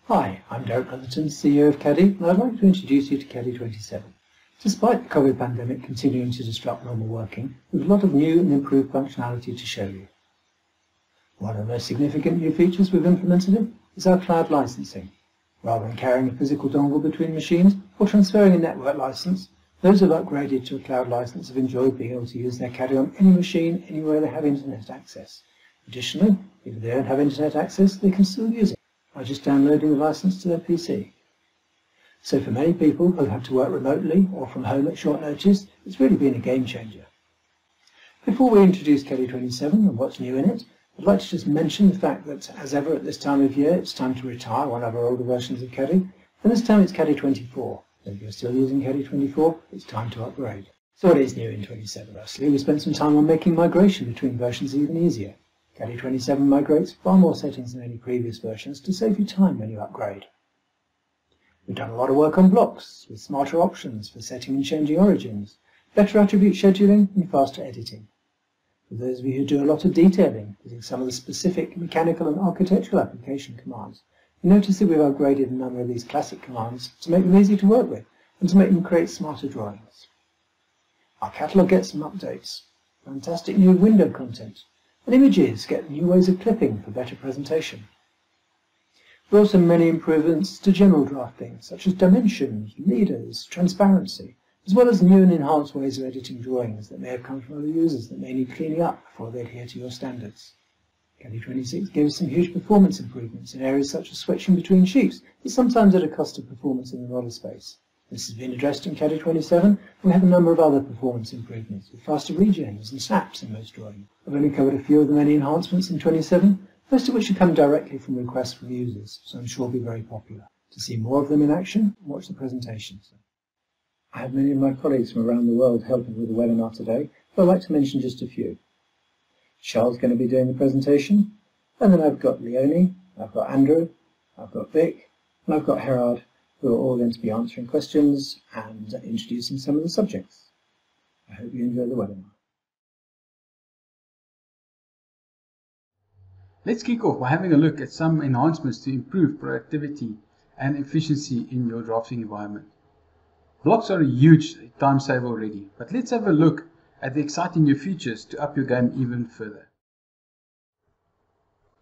Hi, I'm Derek Brotherton, CEO of Caddie, and I'd like to introduce you to Caddie 27. Despite the COVID pandemic continuing to disrupt normal working, we have a lot of new and improved functionality to show you. One of the most significant new features we've implemented is our cloud licensing. Rather than carrying a physical dongle between machines or transferring a network license, those who have upgraded to a cloud license have enjoyed being able to use their Caddie on any machine anywhere they have internet access. Additionally, if they don't have internet access, they can still use it by just downloading the license to their PC. So for many people who have to work remotely or from home at short notice, it's really been a game changer. Before we introduce Caddie 27 and what's new in it, I'd like to just mention the fact that, as ever at this time of year, it's time to retire one of our older versions of Caddie, and this time it's Caddie 24. So if you're still using Caddie 24, it's time to upgrade. So what is new in 27? Firstly, we spent some time on making migration between versions even easier. Caddie 27 migrates far more settings than any previous versions to save you time when you upgrade. We've done a lot of work on blocks, with smarter options for setting and changing origins, better attribute scheduling and faster editing. For those of you who do a lot of detailing, using some of the specific mechanical and architectural application commands, you notice that we've upgraded a number of these classic commands to make them easy to work with and to make them create smarter drawings. Our catalogue gets some updates, fantastic new window content, and images get new ways of clipping for better presentation. There are also many improvements to general drafting, such as dimensions, leaders, transparency, as well as new and enhanced ways of editing drawings that may have come from other users that may need cleaning up before they adhere to your standards. Caddie 26 gives some huge performance improvements in areas such as switching between sheets, but sometimes at a cost of performance in the model space. This has been addressed in Caddie 27, and we have a number of other performance improvements with faster regens and snaps in most drawings. I've only covered a few of the many enhancements in 27, most of which have come directly from requests from users, so I'm sure will be very popular. To see more of them in action, watch the presentations. I have many of my colleagues from around the world helping with the webinar today, but I'd like to mention just a few. Charles is going to be doing the presentation, and then I've got Leonie, I've got Andrew, I've got Vic, and I've got Gerard, who are all going to be answering questions and introducing some of the subjects. I hope you enjoy the webinar. Let's kick off by having a look at some enhancements to improve productivity and efficiency in your drafting environment. Blocks are a huge time saver already, but let's have a look at the exciting new features to up your game even further.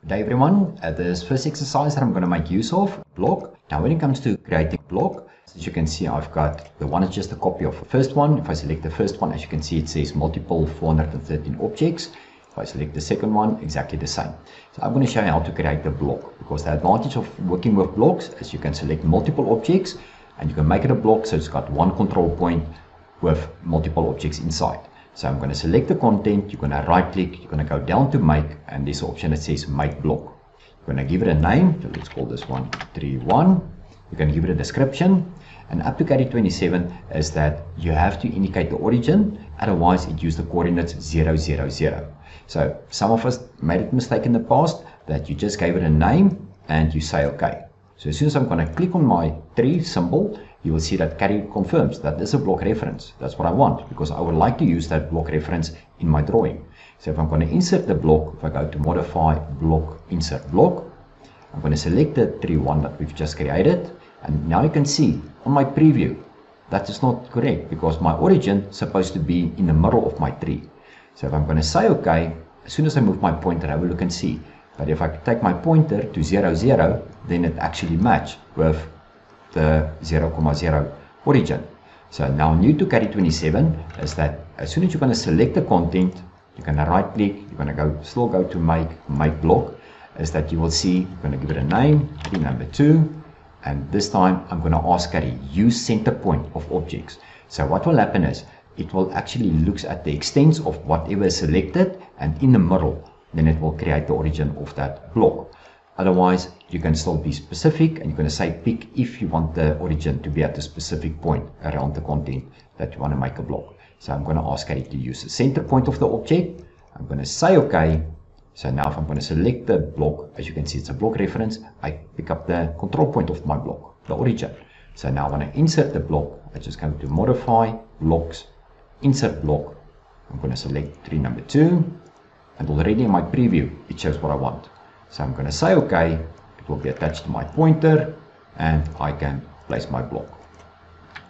Good day everyone, this first exercise that I'm going to make use of, block. Now when it comes to creating block, as you can see I've got the one is just a copy of the first one. If I select the first one, as you can see it says multiple 413 objects. If I select the second one, exactly the same. So I'm going to show you how to create the block, because the advantage of working with blocks is you can select multiple objects and you can make it a block so it's got one control point with multiple objects inside. So I'm going to select the content, you're going to right click, you're going to go down to make, and this option that says make block. You're going to give it a name, so let's call this one 3.1. You're going to give it a description, and up to Caddie 27 is that you have to indicate the origin, otherwise it uses the coordinates 0, 0, 0. So some of us made a mistake in the past that you just gave it a name and you say OK. So as soon as I'm going to click on my 3 symbol, you will see that Caddie confirms that this is a block reference. That's what I want, because I would like to use that block reference in my drawing. So if I'm going to insert the block, if I go to modify block, insert block, I'm going to select the 3.1 that we've just created, and now you can see on my preview that is not correct, because my origin is supposed to be in the middle of my tree. So if I'm going to say OK, as soon as I move my pointer, have a look and see. But if I take my pointer to 0, 0, then it actually matches with the 0,0 origin. So now new to Caddie 27 is that as soon as you're going to select the content, you're going to right click, you're going to still go to make block, is that you will see, you're going to give it a name, number 2, and this time I'm going to ask Caddie use center point of objects. So what will happen is it will actually look at the extents of whatever is selected, and in the middle then it will create the origin of that block. Otherwise you can still be specific, and you're going to say pick if you want the origin to be at a specific point around the content that you want to make a block. So I'm going to ask Caddie to use the center point of the object. I'm going to say OK. So now if I'm going to select the block, as you can see it's a block reference, I pick up the control point of my block, the origin. So now when I insert the block, I just go to modify blocks, insert block. I'm going to select tree number 2, and already in my preview it shows what I want. So I'm going to say OK, it will be attached to my pointer, and I can place my block.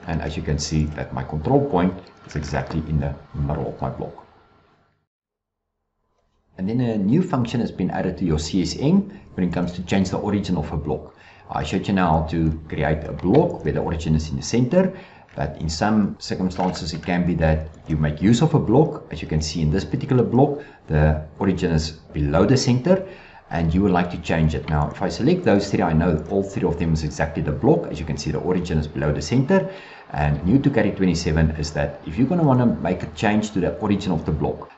And as you can see that my control point is exactly in the middle of my block. And then a new function has been added to your CSM when it comes to change the origin of a block. I showed you now how to create a block where the origin is in the center, but in some circumstances it can be that you make use of a block. As you can see in this particular block, the origin is below the center, and you would like to change it. Now, if I select those three, I know all three of them is exactly the block. As you can see, the origin is below the center. And new to CADie 27 is that if you're going to want to make a change to the origin of the block,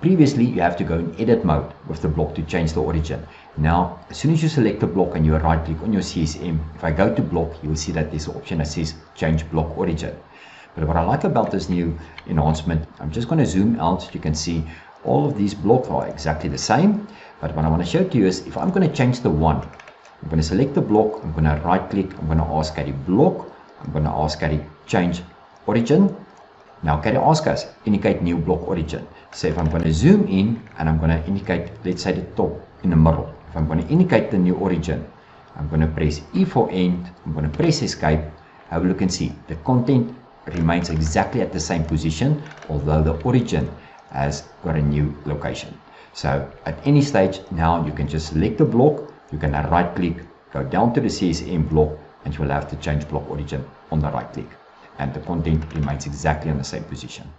previously you have to go in edit mode with the block to change the origin. Now, as soon as you select the block and you right click on your CSM, if I go to block, you will see that there's an option that says change block origin. But what I like about this new enhancement, I'm just going to zoom out so you can see all of these blocks are exactly the same. But what I want to show to you is if I'm going to change the one, I'm going to select the block, I'm going to right click, I'm going to ask CADie block, I'm going to ask CADie change origin. Now CADie asks us indicate new block origin. So if I'm going to zoom in and I'm going to indicate, let's say the top in the middle. If I'm going to indicate the new origin, I'm going to press E for end, I'm going to press escape. Have a look and see the content remains exactly at the same position, although the origin has got a new location. So at any stage now you can just select the block, you can right click, go down to the CSM block, and you will have to change block origin on the right click. And the content remains exactly on the same position.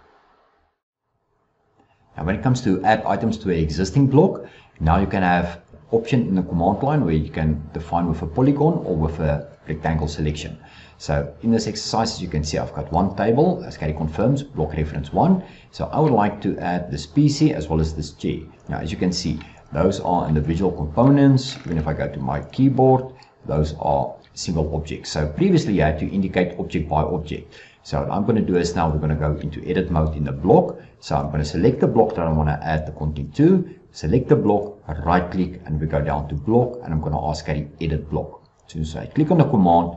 Now when it comes to add items to an existing block, now you can have option in the command line where you can define with a polygon or with a rectangle selection. So in this exercise, as you can see, I've got one table, as CADie confirms, block reference 1. So I would like to add this PC as well as this chair. Now, as you can see, those are individual components. Even if I go to my keyboard, those are single objects. So previously you had to indicate object by object. So what I'm going to do is now we're going to go into edit mode in the block. So I'm going to select the block that I want to add the content to, select the block, right click, and we go down to block, and I'm going to ask CADie edit block. As soon as I click on the command,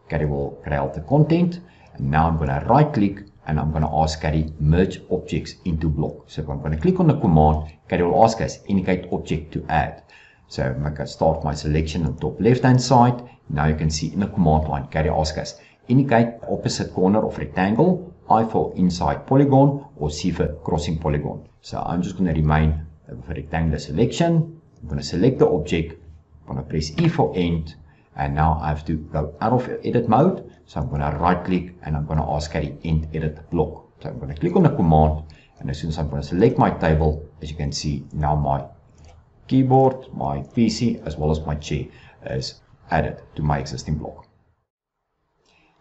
CADie will create the content, and now I'm going to right click and I'm going to ask CADie merge objects into block. So if I'm going to click on the command, CADie will ask us indicate object to add. So I'm going to start my selection on the top left hand side. Now you can see in the command line, CADie asks us indicate opposite corner of rectangle, I for inside polygon, or C for crossing polygon. So I'm just going to remain with a rectangular selection. I'm going to select the object, I'm going to press E for end, and now I have to go out of edit mode. So I'm going to right click and I'm going to ask CADie end edit block. So I'm going to click on the command, and as soon as I'm going to select my table, as you can see now my keyboard, my PC as well as my chair is added to my existing block.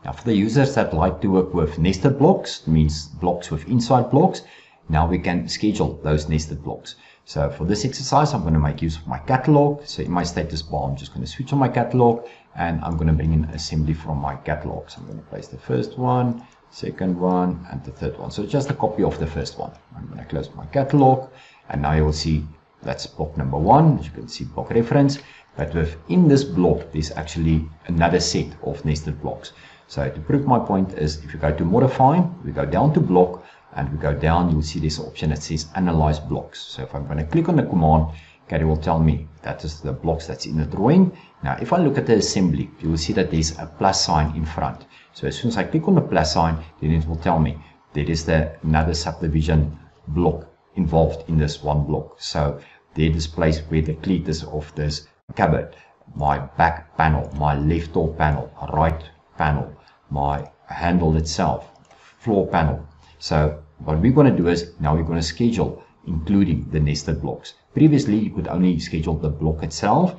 Now for the users that like to work with nested blocks, means blocks with inside blocks, now we can schedule those nested blocks. So for this exercise, I'm going to make use of my catalog. So in my status bar, I'm just going to switch on my catalog and I'm going to bring in assembly from my catalog. So I'm going to place the first one, second one, and the third one. So just a copy of the first one. I'm going to close my catalog, and now you will see that's block number 1. As you can see, block reference. But within this block, there's actually another set of nested blocks. So to prove my point is, if you go to modify, we go down to block, and we go down, you'll see this option that says analyze blocks. So if I'm going to click on the command, CADie will tell me that is the blocks that's in the drawing. Now if I look at the assembly, you will see that there's a plus sign in front. So as soon as I click on the plus sign, then it will tell me there is another subdivision block involved in this one block. So there displays where the cleat of this cupboard, my back panel, my left door panel, right panel, my handle itself, floor panel. So what we're going to do is now we're going to schedule including the nested blocks. Previously you could only schedule the block itself,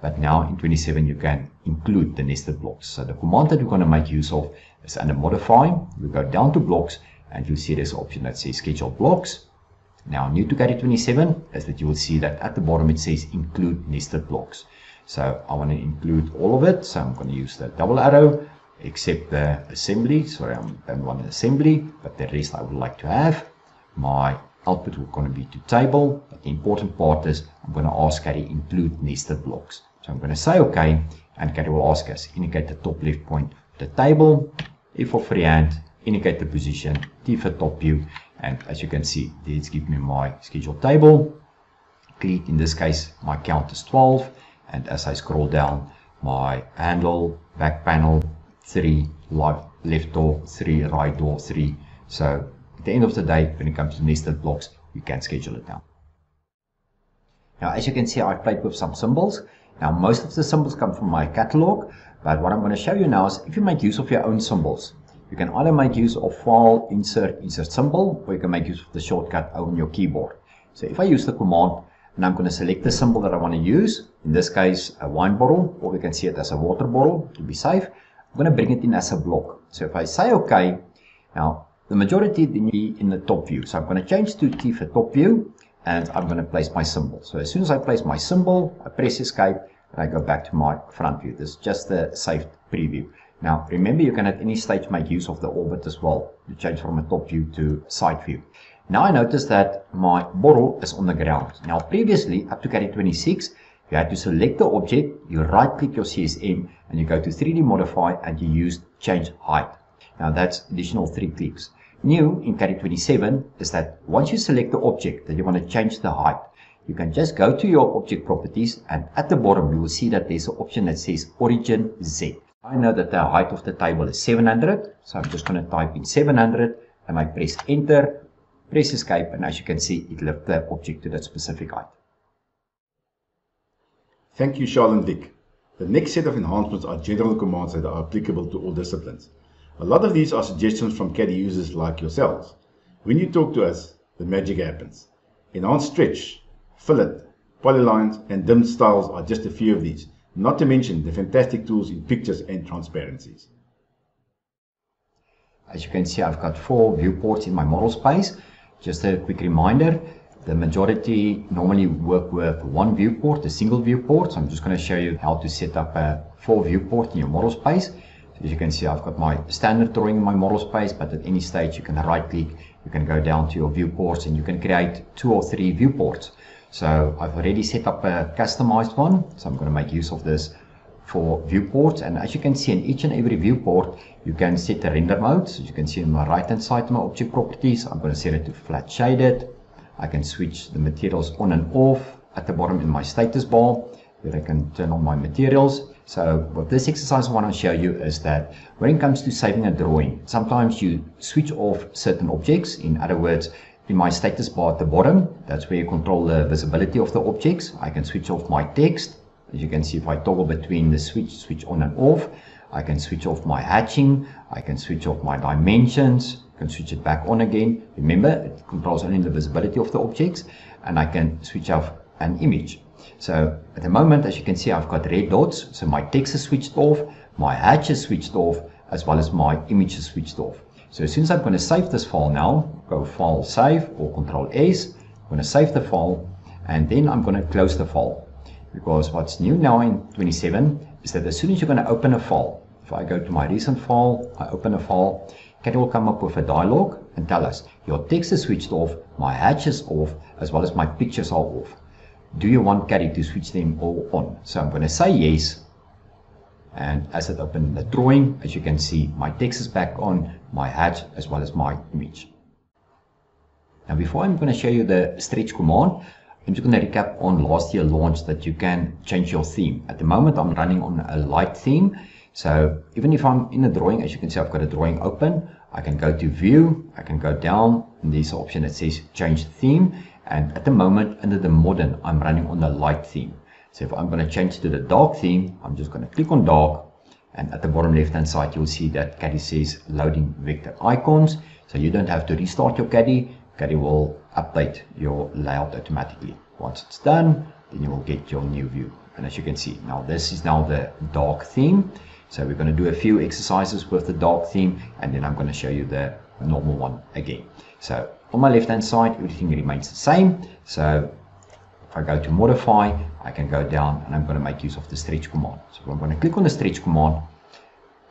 but now in 27 you can include the nested blocks. So the command that we're going to make use of is under modify. We go down to blocks and you'll see this option that says schedule blocks. Now new to CADie 27 is that you will see that at the bottom it says include nested blocks. So I want to include all of it, so I'm going to use the double arrow, except the assembly. Sorry, I don't want an assembly, but the rest I would like to have. My output will going to be to table, but the important part is I'm going to ask CADie include nested blocks. So I'm going to say OK, and CADie will ask us indicate the top left point of the table, F for freehand, indicate the position, T for top view, and as you can see, it's given me my scheduled table. Cleat, in this case, my count is 12, And as I scroll down, my handle, back panel, 3, left door, 3, right door, 3. So at the end of the day, when it comes to nested blocks, you can schedule it down. Now, as you can see, I've played with some symbols. Now, most of the symbols come from my catalog, but what I'm going to show you now is if you make use of your own symbols, you can either make use of File, Insert Symbol, or you can make use of the shortcut on your keyboard. So if I use the command, and I'm going to select the symbol that I want to use, in this case a wine bottle, or we can see it as a water bottle to be safe, I'm going to bring it in as a block. So if I say OK, now the majority will be in the top view. So I'm going to change to T for top view, and I'm going to place my symbol. So as soon as I place my symbol, I press escape, and I go back to my front view. This is just the saved preview. Now remember, you can at any stage make use of the orbit as well to change from a top view to side view. Now I notice that my bottle is on the ground. Now previously, up to Caddie 26, you had to select the object, you right click your CSM, and you go to 3D modify, and you use change height. Now that's additional 3 clicks. New in Caddie 27 is that once you select the object that you want to change the height, you can just go to your object properties, and at the bottom you will see that there's an option that says Origin Z. I know that the height of the table is 700, so I'm just going to type in 700, and I press enter, press escape, and as you can see, it lifts the object to that specific height. Thank you, Charles and Dick. The next set of enhancements are general commands that are applicable to all disciplines. A lot of these are suggestions from Caddie users like yourselves. When you talk to us, the magic happens. Enhance stretch, fillet, polylines, and dim styles are just a few of these, not to mention the fantastic tools in pictures and transparencies. As you can see, I've got 4 viewports in my model space. Just a quick reminder, the majority normally work with 1 viewport, a single viewport. So I'm just going to show you how to set up a 4 viewport in your model space. So as you can see, I've got my standard drawing in my model space, but at any stage you can right click, you can go down to your viewports, and you can create 2 or 3 viewports. So I've already set up a customized one, so I'm going to make use of this for viewports. And as you can see, in each and every viewport you can set the render mode. So you can see on my right hand side of my object properties, I'm going to set it to flat shaded. I can switch the materials on and off. At the bottom in my status bar, where I can turn on my materials. So what this exercise I want to show you is that when it comes to saving a drawing, sometimes you switch off certain objects. In other words, in my status bar at the bottom, that's where you control the visibility of the objects. I can switch off my text. As you can see, if I toggle between the switch on and off, I can switch off my hatching, I can switch off my dimensions, I can switch it back on again. Remember, it controls only the visibility of the objects, and I can switch off an image. So at the moment, as you can see, I've got red dots, so my text is switched off, my hatch is switched off, as well as my image is switched off. So as soon as I'm going to save this file now, go File, Save, or Control S, I'm going to save the file, and then I'm going to close the file. Because what's new now in 27 is that as soon as you're going to open a file, if I go to my recent file, I open a file, Caddie will come up with a dialog and tell us, your text is switched off, my hatch is off, as well as my pictures are off. Do you want Caddie to switch them all on? So I'm going to say yes. And as I open the drawing, as you can see, my text is back on, my hatch, as well as my image. Now before I'm going to show you the stretch command, I'm just going to recap on last year's launch that you can change your theme. At the moment, I'm running on a light theme. So even if I'm in a drawing, as you can see, I've got a drawing open. I can go to View, I can go down, and there's an option that says Change Theme. And at the moment, under the Modern, I'm running on the light theme. So if I'm going to change to the dark theme, I'm just going to click on Dark. And at the bottom left-hand side, you'll see that Caddie says Loading Vector Icons. So you don't have to restart your Caddie. Caddie will update your layout automatically. Once it's done, then you will get your new view. And as you can see, now this is now the dark theme. So we're going to do a few exercises with the dark theme, and then I'm going to show you the normal one again. So on my left hand side, everything remains the same. So if I go to modify, I can go down and I'm going to make use of the stretch command. So I'm going to click on the stretch command.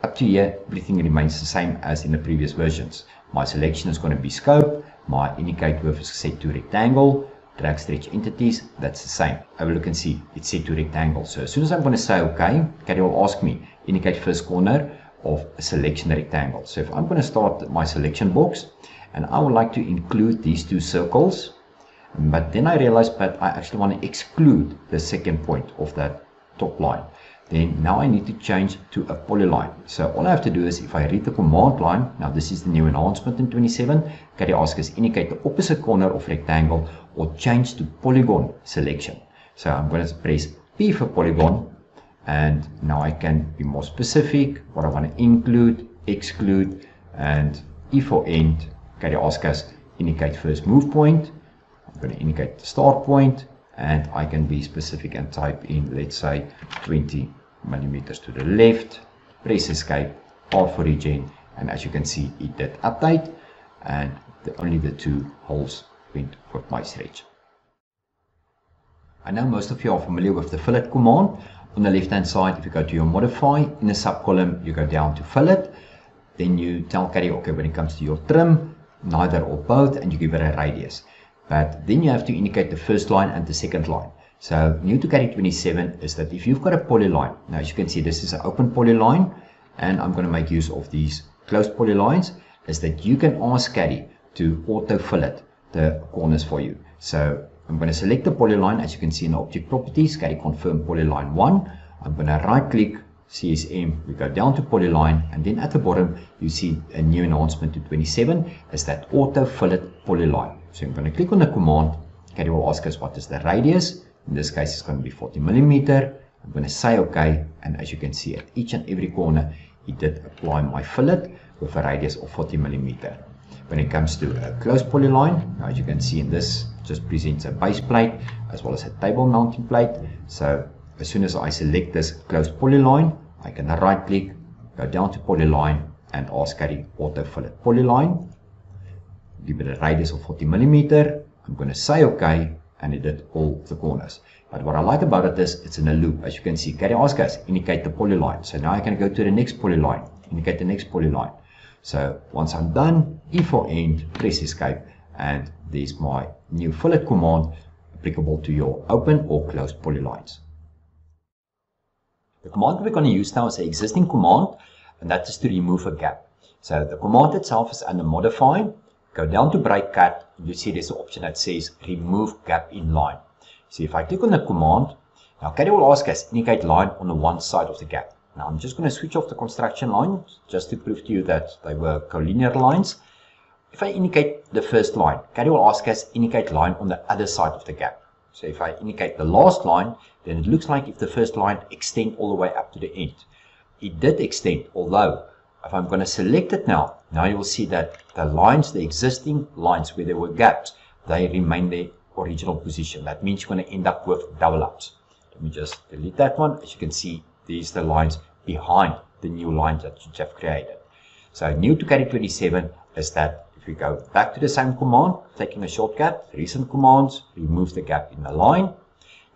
Up to here, everything remains the same as in the previous versions. My selection is going to be scope. My indicate width is set to rectangle. Drag stretch entities, that's the same. Have a look and see, it's set to rectangle. So as soon as I'm going to say OK, Caddie will ask me, indicate first corner of a selection rectangle. So if I'm going to start my selection box, and I would like to include these 2 circles, but then I realized that I actually want to exclude the second point of that top line. Then now I need to change to a polyline. So all I have to do is, if I read the command line, now this is the new enhancement in 27, CADie asks us indicate the opposite corner of rectangle or change to polygon selection. So I'm going to press P for polygon, and now I can be more specific, what I want to include, exclude, and E for end. CADie asks us indicate first move point. I'm going to indicate the start point, and I can be specific and type in, let's say, 20 millimeters to the left, press escape, R for regen, and as you can see, it did update, and only the 2 holes went with my stretch. I know most of you are familiar with the fillet command. On the left hand side, if you go to your modify, in the sub-column, you go down to fillet, then you tell CADie, okay, when it comes to your trim, neither or both, and you give it a radius. But then you have to indicate the first line and the second line. So new to CADie 27 is that if you've got a polyline, now as you can see, this is an open polyline, and I'm going to make use of these closed polylines, is that you can ask CADie to auto fillet the corners for you. So I'm going to select the polyline, as you can see in the object properties, CADie confirm polyline 1. I'm going to right click CSM, we go down to polyline, and then at the bottom you see a new enhancement to 27 is that auto fillet polyline. So I'm going to click on the command. CADie will ask us what is the radius. In this case it's going to be 40 millimeter. I'm going to say OK, and as you can see at each and every corner it did apply my fillet with a radius of 40 millimeter. When it comes to a closed polyline, now as you can see in this, just presents a base plate as well as a table mounting plate. So as soon as I select this closed polyline, I can right click, go down to polyline, and ask CADie auto fillet polyline. Give it a radius of 40 millimeter. I'm going to say OK, and it did all the corners. But what I like about it is it's in a loop. As you can see, CADie asks us indicate the polyline. So now I can go to the next polyline, indicate the next polyline. So once I'm done, E for end, press escape, and there's my new fillet command applicable to your open or closed polylines. The command we're going to use now is an existing command, and that is to remove a gap. So the command itself is under modify. Go down to break cut, you see there's an option that says remove gap in line. So if I click on the command, now CADie will ask us indicate line on the one side of the gap. Now I'm just going to switch off the construction line just to prove to you that they were collinear lines. If I indicate the first line, CADie will ask us indicate line on the other side of the gap. So if I indicate the last line, then it looks like if the first line extend all the way up to the end. It did extend, although if I'm going to select it now you will see that the lines, the existing lines where there were gaps, they remain their original position. That means you're going to end up with double ups. Let me just delete that one. As you can see, these are the lines behind the new lines that you have created. So new to CADie 27 is that if we go back to the same command, taking a shortcut, recent commands, remove the gap in the line.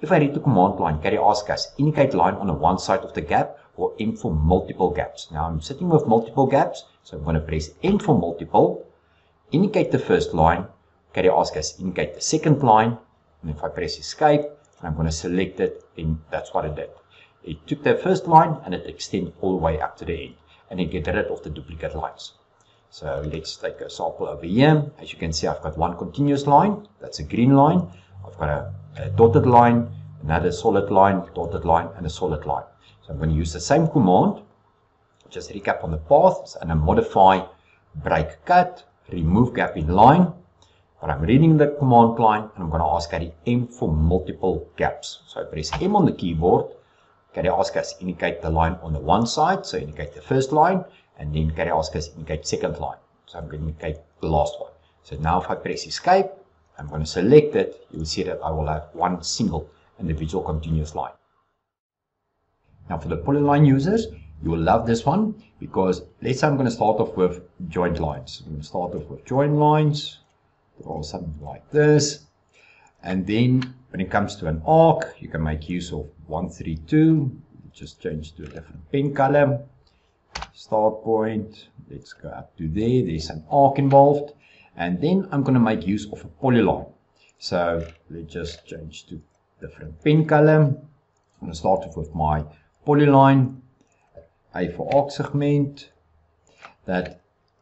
If I read the command line, CADie asks us indicate line on the one side of the gap or M for multiple gaps. Now I'm sitting with multiple gaps, so I'm going to press M for multiple, indicate the first line. CADie asks us indicate the second line, and if I press escape, I'm going to select it, and that's what it did. It took the first line and it extended all the way up to the end, and it get rid of the duplicate lines. So let's take a sample over here. As you can see, I've got one continuous line, that's a green line. I've got a dotted line, another solid line, dotted line, and a solid line. So I'm going to use the same command, just recap on the paths, and I modify, break cut, remove gap in line. But I'm reading the command line, and I'm going to ask CADie M for multiple gaps. So I press M on the keyboard. CADie asks us indicate the line on the one side, so indicate the first line, and then CADie asks us indicate second line. So I'm going to indicate the last one. So now if I press escape, I'm going to select it. You will see that I will have one single individual continuous line. Now for the polyline users, you will love this one because let's say I'm going to start off with joint lines. I'm going to start off with joint lines, or something like this. And then when it comes to an arc, you can make use of 132. Just change to a different pen color. Start point, let's go up to there. There's an arc involved. And then I'm going to make use of a polyline. So let's just change to different pen color. I'm going to start off with my polyline. A for arc segment. That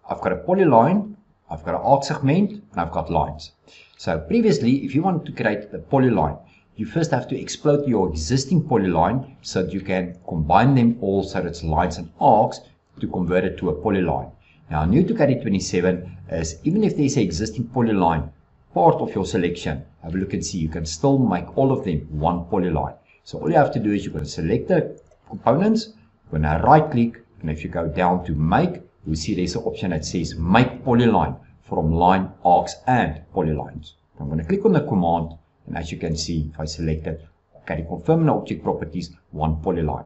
I've got a polyline, I've got an arc segment, and I've got lines. So previously, if you wanted to create a polyline, you first have to explode your existing polyline so that you can combine them all so that it's lines and arcs to convert it to a polyline. Now, new to Caddie 27 is even if there's an existing polyline part of your selection, have a look and see, you can still make all of them one polyline. So all you have to do is you're going to select the components, you're going to right click, and if you go down to make, you'll see there's an option that says make polyline from line, arcs, and polylines. I'm going to click on the command, and as you can see, if I select it, Caddie confirm the object properties, one polyline.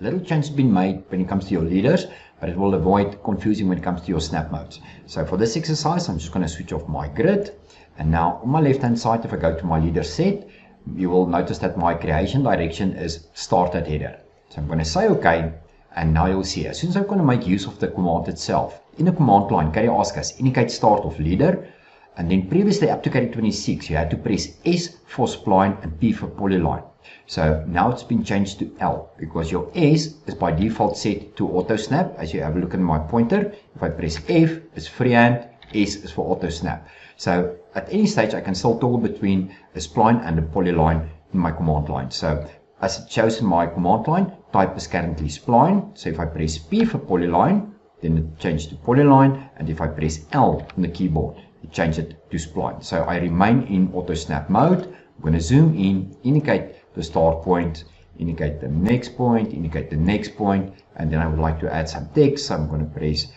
Little change has been made when it comes to your leaders, but it will avoid confusing when it comes to your snap modes. So for this exercise, I'm just going to switch off my grid. And now on my left hand side, if I go to my leader set, you will notice that my creation direction is started header. So I'm going to say OK. And now you'll see, as soon as I'm going to make use of the command itself, in the command line, Caddie asks us indicate start of leader. And then previously up to Caddie 26, you had to press S for spline and P for polyline. So now it's been changed to L because your S is by default set to auto snap. As you have a look at my pointer, if I press F, it's freehand, S is for auto snap. So at any stage, I can still toggle between a spline and a polyline in my command line. So as it shows in my command line, type is currently spline. So if I press P for polyline, then it changed to polyline. And if I press L on the keyboard, it changed it to spline. So I remain in auto snap mode. I'm going to zoom in, indicate the start point, indicate the next point, indicate the next point, and then I would like to add some text. So I'm going to press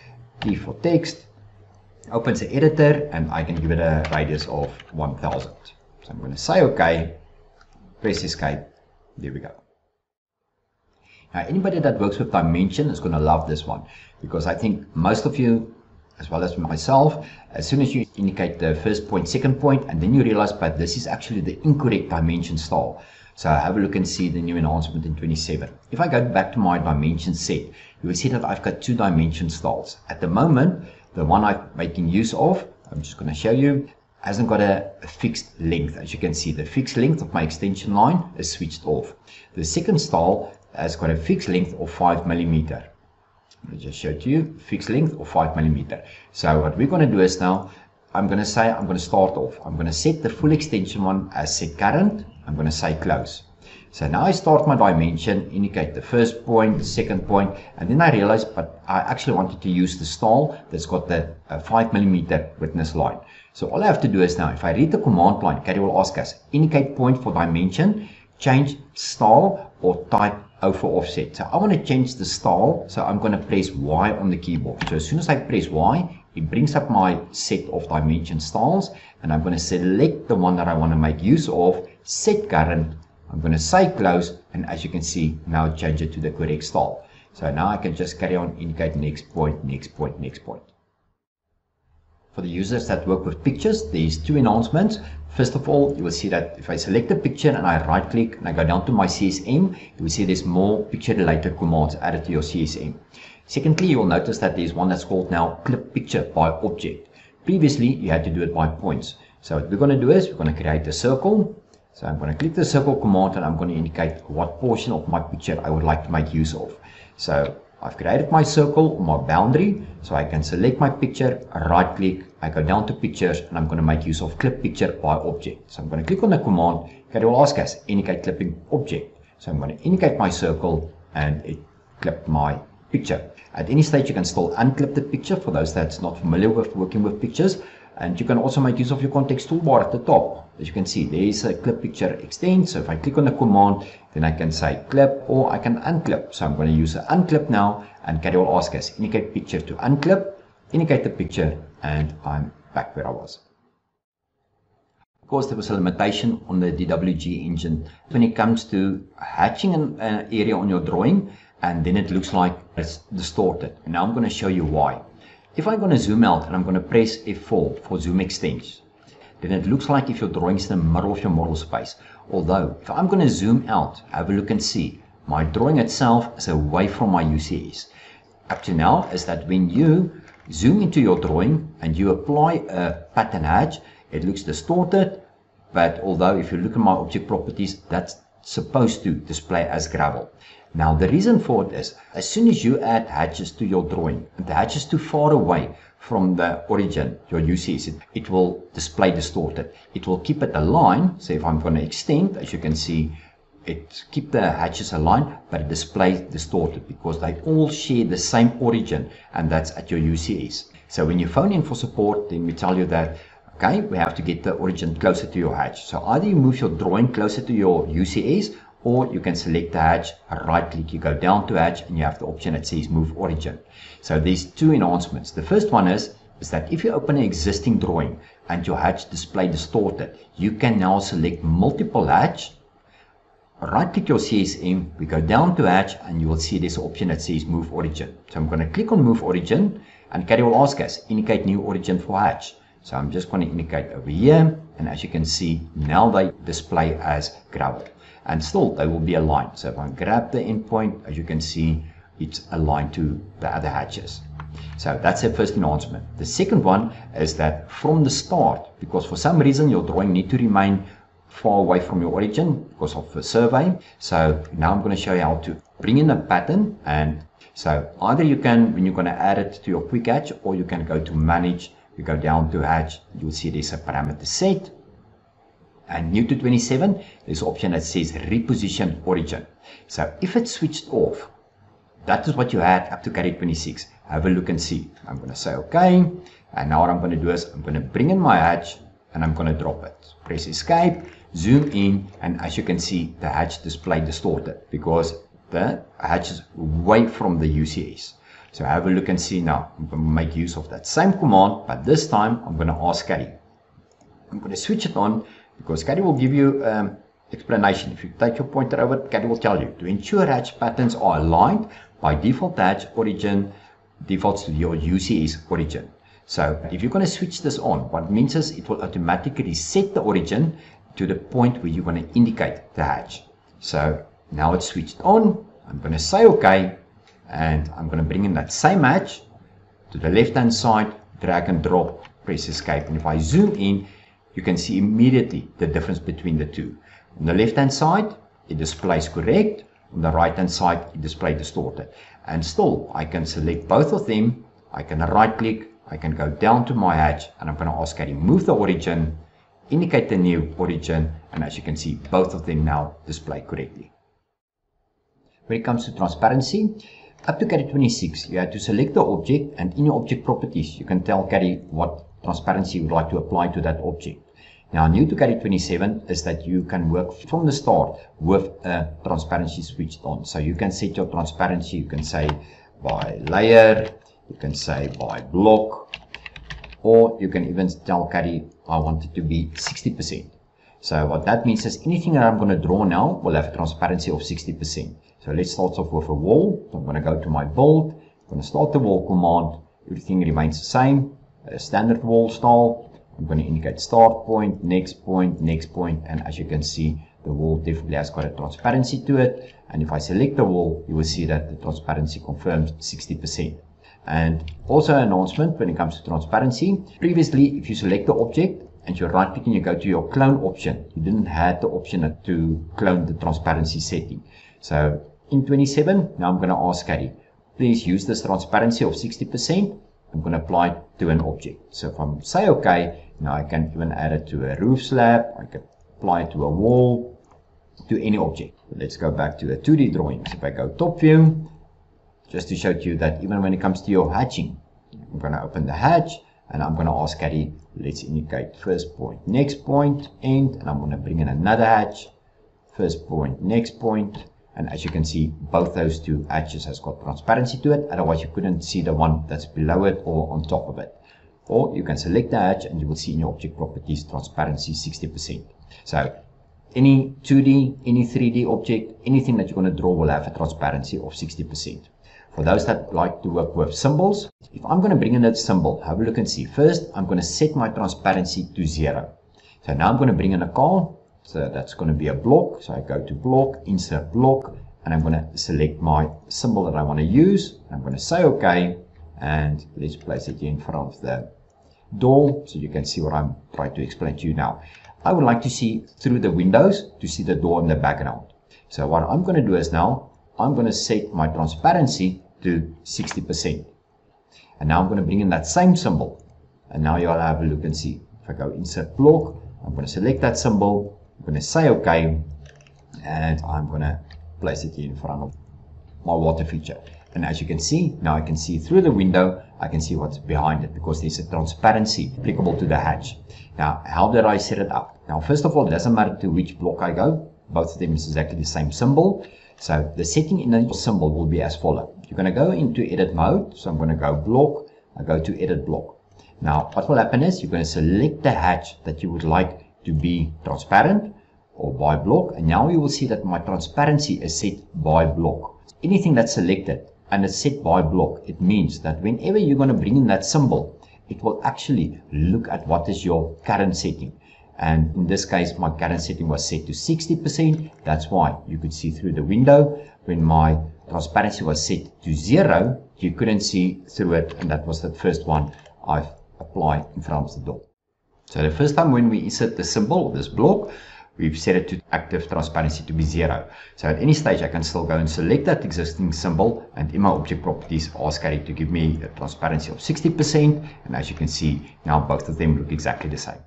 T for text, opens the editor, and I can give it a radius of 1000. So I'm going to say OK, press escape, there we go. Now anybody that works with dimension is going to love this one, because I think most of you, as well as myself, as soon as you indicate the first point, second point, and then you realize, but this is actually the incorrect dimension style. So have a look and see the new enhancement in 27. If I go back to my dimension set, you will see that I've got two dimension styles. At the moment, the one I'm making use of, I'm just going to show you, hasn't got a fixed length. As you can see, the fixed length of my extension line is switched off. The second style has got a fixed length of 5 millimeter. I'll just show it to you, fixed length of 5 millimeter. So what we're going to do is now, I'm going to start off. I'm going to set the full extension one as set current. I'm going to say close. So now I start my dimension, indicate the first point, second point, and then I realize, but I actually wanted to use the style that's got the 5 millimeter witness line. So all I have to do is now, if I read the command line, Caddie will ask us, indicate point for dimension, change style, or type O for offset. So I want to change the style, so I'm going to press Y on the keyboard. So as soon as I press Y, it brings up my set of dimension styles, and I'm going to select the one that I want to make use of, set current, I'm going to say close, and as you can see, now change it to the correct style. So now I can just carry on, indicate next point, next point, next point. For the users that work with pictures, there's two enhancements. First of all, you will see that if I select a picture and I right click and I go down to my CSM, you will see there's more picture related commands added to your CSM. Secondly, you will notice that there's one that's called now clip picture by object. Previously, you had to do it by points. So what we're going to do is we're going to create a circle. So I'm going to click the circle command and I'm going to indicate what portion of my picture I would like to make use of. So I've created my circle on my boundary, so I can select my picture, right click, I go down to pictures, and I'm going to make use of clip picture by object. So I'm going to click on the command, Caddie will ask us, indicate clipping object. So I'm going to indicate my circle, and it clipped my picture. At any stage, you can still unclip the picture for those that's not familiar with working with pictures. And you can also make use of your context toolbar at the top. As you can see, there is a clip picture extend. So if I click on the command, then I can say clip or I can unclip. So I'm going to use the unclip now, and Caddie will ask us, indicate picture to unclip, indicate the picture, and I'm back where I was. Of course, there was a limitation on the DWG engine when it comes to hatching an area on your drawing, and then it looks like it's distorted. And now I'm going to show you why. If I'm going to zoom out and I'm going to press F4 for zoom extents, then it looks like if your drawing is in the middle of your model space. Although, if I'm going to zoom out, have a look and see, my drawing itself is away from my UCS. Up to now is that when you zoom into your drawing and you apply a pattern hatch, it looks distorted, but although if you look at my object properties, that's supposed to display as gravel. Now the reason for it is, as soon as you add hatches to your drawing, and the hatch is too far away from the origin, your UCS, it will display distorted. It will keep it aligned. So if I'm going to extend, as you can see, it keep the hatches aligned, but it displays distorted because they all share the same origin, and that's at your UCS. So when you phone in for support, then we tell you that, okay, we have to get the origin closer to your hatch. So either you move your drawing closer to your UCS, or you can select the hatch, right click, you go down to hatch, and you have the option that says move origin. So there's two enhancements. The first one is that if you open an existing drawing and your hatch display distorted, you can now select multiple hatch, right click your CSM, we go down to hatch, and you will see this option that says move origin. So I'm going to click on move origin, and Caddie will ask us, indicate new origin for hatch. So I'm just going to indicate over here, and as you can see, now they display as gravel. And still, they will be aligned. So if I grab the endpoint, as you can see, it's aligned to the other hatches. So that's the first enhancement. The second one is that from the start, because for some reason your drawing need to remain far away from your origin because of the survey. So now I'm going to show you how to bring in a pattern. And so either you can, when you're going to add it to your quick hatch, or you can go to manage, you go down to hatch, you'll see there's a parameter set. And new to 27, there's an option that says reposition origin. So if it's switched off, that is what you had up to Caddie 26. Have a look and see. I'm going to say OK. And now what I'm going to do is I'm going to bring in my hatch and I'm going to drop it. Press escape, zoom in, and as you can see, the hatch display distorted because the hatch is away from the UCS. So have a look and see now. I'm going to make use of that same command, but this time I'm going to ask Caddie. I'm going to switch it on, because Caddie will give you explanation. If you take your pointer over, Caddie will tell you to ensure hatch patterns are aligned by default hatch origin defaults to your UCS origin. So if you're going to switch this on, what it means is it will automatically reset the origin to the point where you're going to indicate the hatch. So now it's switched on. I'm going to say OK, and I'm going to bring in that same hatch to the left hand side, drag and drop, press escape, and if I zoom in, you can see immediately the difference between the two. On the left hand side, it displays correct. On the right hand side, it displays distorted. And still, I can select both of them. I can right click, I can go down to my hatch, and I'm going to ask Caddie move the origin, indicate the new origin, and as you can see, both of them now display correctly. When it comes to transparency, up to Caddie 26, you have to select the object, and in your object properties, you can tell Caddie what transparency you would like to apply to that object. Now, new to Caddie 27 is that you can work from the start with a transparency switched on. So you can set your transparency, you can say by layer, you can say by block, or you can even tell Caddie, I want it to be 60%. So what that means is anything that I'm going to draw now will have a transparency of 60%. So let's start off with a wall. So I'm going to go to my build, I'm going to start the wall command, everything remains the same. A standard wall style. I'm going to indicate start point, next point, and as you can see, the wall definitely has got a transparency to it. And if I select the wall, you will see that the transparency confirms 60%. And also an announcement when it comes to transparency. Previously, if you select the object and you right click and you go to your clone option, you didn't have the option to clone the transparency setting. So in 27, now I'm going to ask Caddie, please use this transparency of 60%. I'm going to apply it to an object. So if I say OK, now I can even add it to a roof slab. I can apply it to a wall, to any object. Let's go back to the 2D drawings. If I go top view, just to show to you that even when it comes to your hatching, I'm going to open the hatch and I'm going to ask Caddie, let's indicate first point, next point, end, and I'm going to bring in another hatch, first point, next point. And as you can see, both those two hatches has got transparency to it. Otherwise, you couldn't see the one that's below it or on top of it. Or you can select the hatch and you will see in your object properties transparency 60%. So any 2D, any 3D object, anything that you're going to draw will have a transparency of 60%. For those that like to work with symbols, if I'm going to bring in that symbol, have a look and see. First, I'm going to set my transparency to 0. So now I'm going to bring in a car. So that's going to be a block. So I go to block, insert block, and I'm going to select my symbol that I want to use. I'm going to say OK, and let's place it here in front of the door so you can see what I'm trying to explain to you now. I would like to see through the windows to see the door in the background. So what I'm going to do is now I'm going to set my transparency to 60%. And now I'm going to bring in that same symbol. And now you'll have a look and see. If I go insert block, I'm going to select that symbol. I'm going to say OK. And I'm going to place it here in front of my water feature. And as you can see, now I can see through the window, I can see what's behind it because there's a transparency applicable to the hatch. Now, how did I set it up? Now, first of all, it doesn't matter to which block I go. Both of them is exactly the same symbol. So the setting in the symbol will be as follows. You're going to go into edit mode. So I'm going to go block. I go to edit block. Now, what will happen is you're going to select the hatch that you would like to be transparent or by block. And now you will see that my transparency is set by block. Anything that's selected and it's set by block, it means that whenever you're going to bring in that symbol, it will actually look at what is your current setting. And in this case, my current setting was set to 60%. That's why you could see through the window. When my transparency was set to 0, you couldn't see through it. And that was the first one I've applied in front of the door. So the first time when we insert the symbol of this block, we've set it to active transparency to be 0. So at any stage, I can still go and select that existing symbol, and in my object properties, ask Caddie to give me a transparency of 60%. And as you can see, now both of them look exactly the same.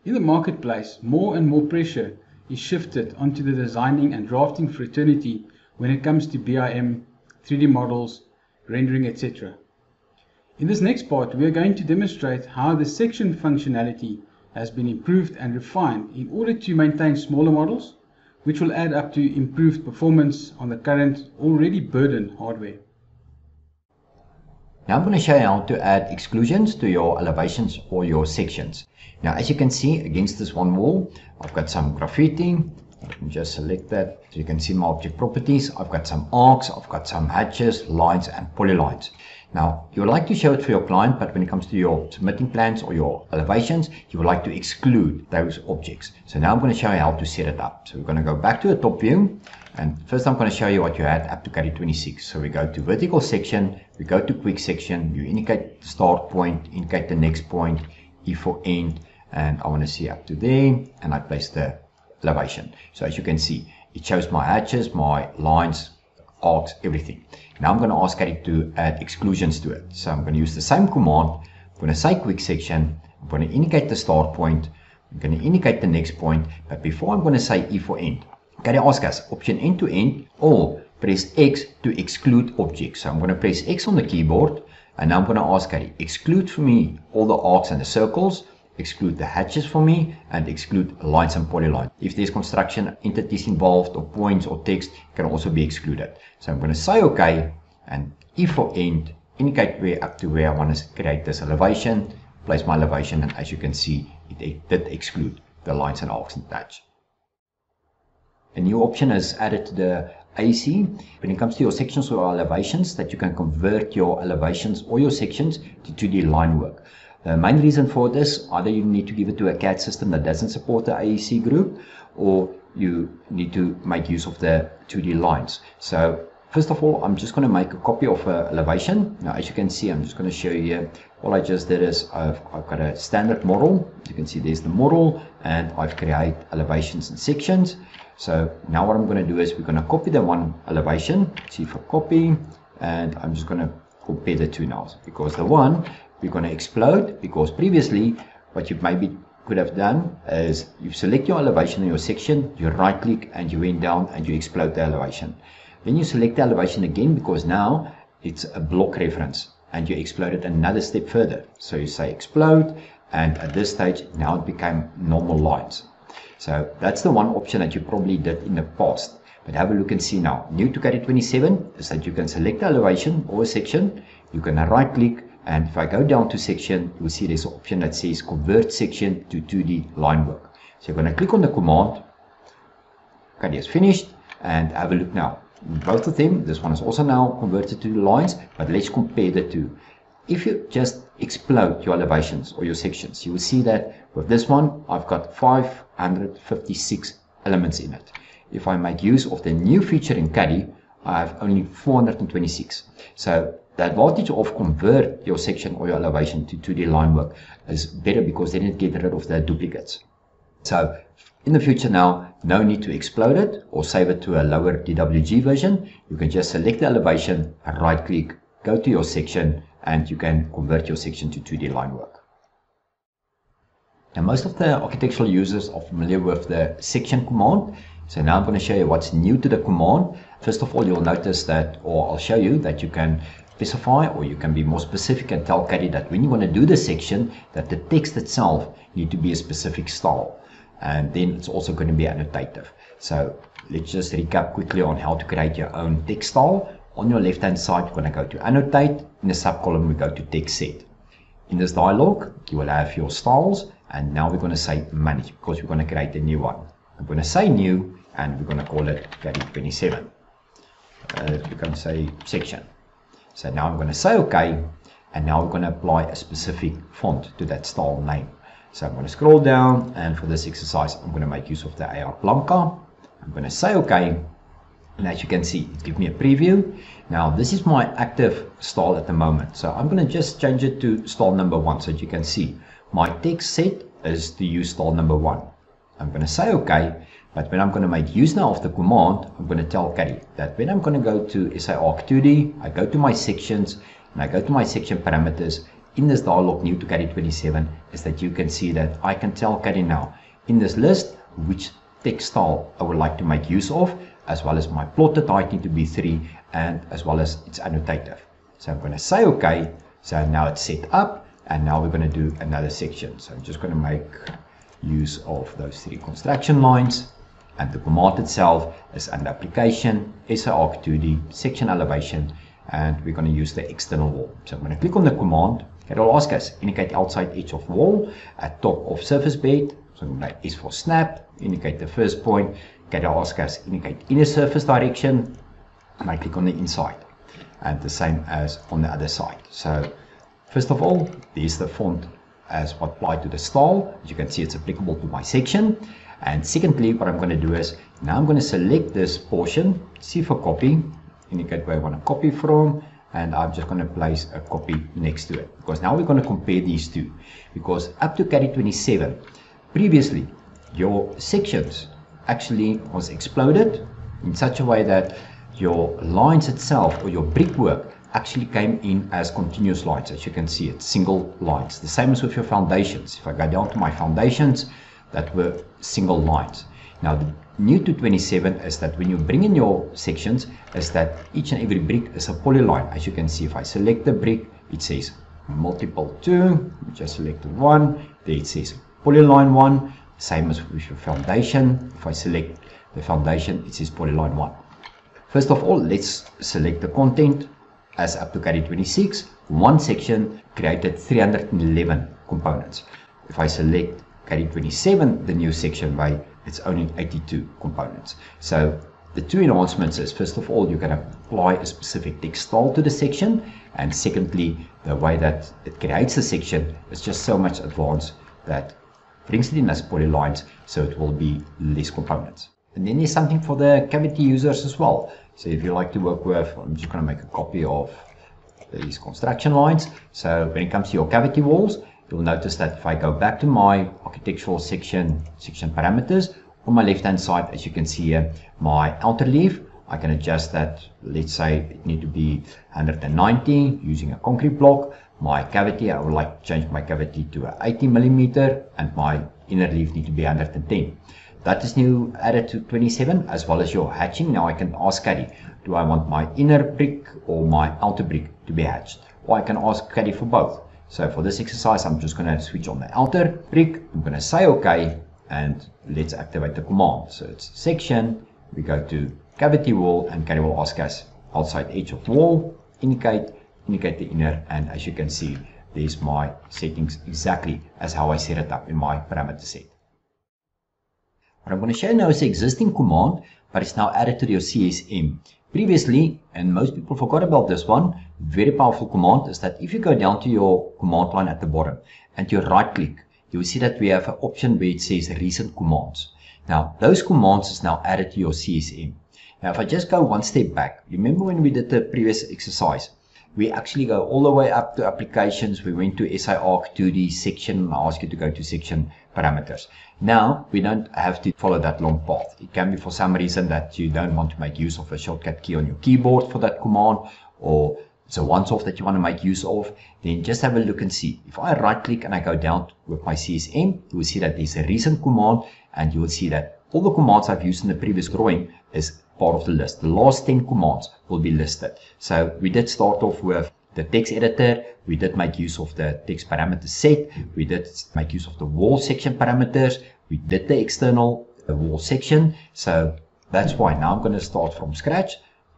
In the marketplace, more and more pressure is shifted onto the designing and drafting fraternity when it comes to BIM, 3D models, rendering, etc. In this next part, we are going to demonstrate how the section functionality has been improved and refined in order to maintain smaller models, which will add up to improved performance on the current already burdened hardware. Now I'm going to show you how to add exclusions to your elevations or your sections. Now as you can see against this one wall, I've got some graffiti. Let me just select that. So you can see my object properties. I've got some arcs, I've got some hatches, lines and polylines. Now, you would like to show it for your client, but when it comes to your submitting plans or your elevations, you would like to exclude those objects. So now I'm going to show you how to set it up. So we're going to go back to the top view. And first I'm going to show you what you had up to Caddie 26. So we go to vertical section, we go to quick section, you indicate the start point, indicate the next point, E for end, and I want to see up to there, and I place the elevation. So as you can see, it shows my hatches, my lines, arcs, everything. Now I'm going to ask Caddie to add exclusions to it. So I'm going to use the same command. I'm going to say quick section. I'm going to indicate the start point. I'm going to indicate the next point. But before I'm going to say E for end, Caddie asks us option end to end or press X to exclude objects. So I'm going to press X on the keyboard. And now I'm going to ask Caddie, exclude for me all the arcs and the circles. Exclude the hatches for me and exclude lines and polylines. If there's construction entities involved or points or text, it can also be excluded. So I'm going to say OK and E for end, indicate where up to where I want to create this elevation, place my elevation, and as you can see, it did exclude the lines and arcs and hatch. A new option is added to the AC when it comes to your sections or elevations, that you can convert your elevations or your sections to 2D line work. The main reason for this, either you need to give it to a CAD system that doesn't support the AEC group, or you need to make use of the 2D lines. So first of all, I'm just going to make a copy of an elevation. Now as you can see, I'm just going to show you here. All I just did is I've got a standard model. You can see there's the model, and I've created elevations and sections. So now what I'm going to do is we're going to copy the one elevation, see for copy, and I'm just going to compare the two now, because the one we're going to explode, because previously what you maybe could have done is you select your elevation in your section, you right click and you went down and you explode the elevation. Then you select the elevation again, because now it's a block reference, and you explode it another step further. So you say explode, and at this stage now it became normal lines. So that's the one option that you probably did in the past. But have a look and see now. New to Caddie 27 is that you can select the elevation or a section, you can right click, and if I go down to section, you will see there's an option that says convert section to 2D line work. So you're going to click on the command. Caddie is finished, and have a look now. Both of them, this one is also now converted to the lines, but let's compare the two. If you just explode your elevations or your sections, you will see that with this one, I've got 556 elements in it. If I make use of the new feature in Caddie, I have only 426. So the advantage of convert your section or your elevation to 2D line work is better, because then it gets rid of the duplicates. So in the future now, no need to explode it or save it to a lower DWG version. You can just select the elevation, right click, go to your section and you can convert your section to 2D line work. Now most of the architectural users are familiar with the section command. So now I'm going to show you what's new to the command. First of all, you'll notice that, or I'll show you that you can specify, or you can be more specific and tell Caddie that when you want to do the section, that the text itself need to be a specific style. And then it's also going to be annotative. So let's just recap quickly on how to create your own text style. On your left hand side, you're going to go to annotate. In the subcolumn, we go to text set. In this dialog, you will have your styles. And now we're going to say manage, because we're going to create a new one. I'm going to say new, and we're going to call it Caddie 27. We're going to say section. So now I'm going to say OK, and now we're going to apply a specific font to that style name. So I'm going to scroll down, and for this exercise, I'm going to make use of the AR Blanca. I'm going to say OK, and as you can see, it gives me a preview. Now this is my active style at the moment, so I'm going to just change it to style number 1, so that you can see my text set is to use style number 1. I'm going to say OK, but when I'm going to make use now of the command, I'm going to tell Caddie that when I'm going to go to SARC 2D, I go to my sections, and I go to my section parameters. In this dialog new to Caddie 27 is that you can see that I can tell Caddie now in this list which text style I would like to make use of, as well as my plotted height need to be 3, and as well as it's annotative. So I'm going to say OK. So now it's set up, and now we're going to do another section. So I'm just going to make use of those 3 construction lines, and the command itself is under application, SARC 2D, section elevation, and we're going to use the external wall. So I'm going to click on the command. It will ask us indicate outside edge of wall at top of surface bed. So I'm going to S for snap, indicate the first point. It will ask us indicate inner surface direction, and I click on the inside, and the same as on the other side. So first of all, there's the font as what applied to the style. As you can see, it's applicable to my section. And secondly, what I'm going to do is now I'm going to select this portion, C for copy, indicate where I want to copy from, and I'm just going to place a copy next to it, because now we're going to compare these two. Because up to Caddie 27, previously your sections actually was exploded in such a way that your lines itself, or your brickwork, actually came in as continuous lines. As you can see, it's single lines. The same as with your foundations. If I go down to my foundations, that were single lines. Now the new to 27 is that when you bring in your sections, is that each and every brick is a polyline. As you can see, if I select the brick, it says multiple 2, just selected 1, there it says polyline 1, same as with your foundation. If I select the foundation, it says polyline 1. First of all, let's select the content. As up to Caddie 26, one section created 311 components. If I select Caddie 27, the new section by, it's only 82 components. So the 2 enhancements is, first of all, you can apply a specific text style to the section, and secondly, the way that it creates the section is just so much advanced that brings it in as polylines, so it will be less components. And then there's something for the cavity users as well. So if you like to work with, I'm just going to make a copy of these construction lines. So when it comes to your cavity walls, you'll notice that if I go back to my architectural section parameters, on my left hand side, as you can see here, my outer leaf, I can adjust that. Let's say it need to be 190 using a concrete block. My cavity, I would like to change my cavity to a 80 millimeter, and my inner leaf need to be 110. That is new added to 27, as well as your hatching. Now I can ask Caddie, do I want my inner brick or my outer brick to be hatched? Or I can ask Caddie for both. So for this exercise, I'm just going to switch on the outer brick. I'm going to say OK, and let's activate the command. So it's section, we go to cavity wall, and Caddie will ask us outside edge of wall, indicate the inner, and as you can see, there's my settings exactly as how I set it up in my parameter set. What I'm going to show you now is the existing command, but it's now added to your CSM. Previously, and most people forgot about this one, very powerful command is that if you go down to your command line at the bottom and you right click, you will see that we have an option where it says recent commands. Now, those commands is now added to your CSM. Now, if I just go one step back, remember when we did the previous exercise, we actually go all the way up to applications. We went to SARC 2D section, and I ask you to go to section parameters. Now, we don't have to follow that long path. It can be for some reason that you don't want to make use of a shortcut key on your keyboard for that command, or it's a once-off that you want to make use of, then just have a look and see. If I right click and I go down with my CSM, you will see that there's a recent command, and you will see that all the commands I've used in the previous drawing is part of the list. The last 10 commands will be listed. So we did start off with the text editor, we did make use of the text parameter set, we did make use of the wall section parameters, we did the external wall section. So that's why now I'm going to start from scratch,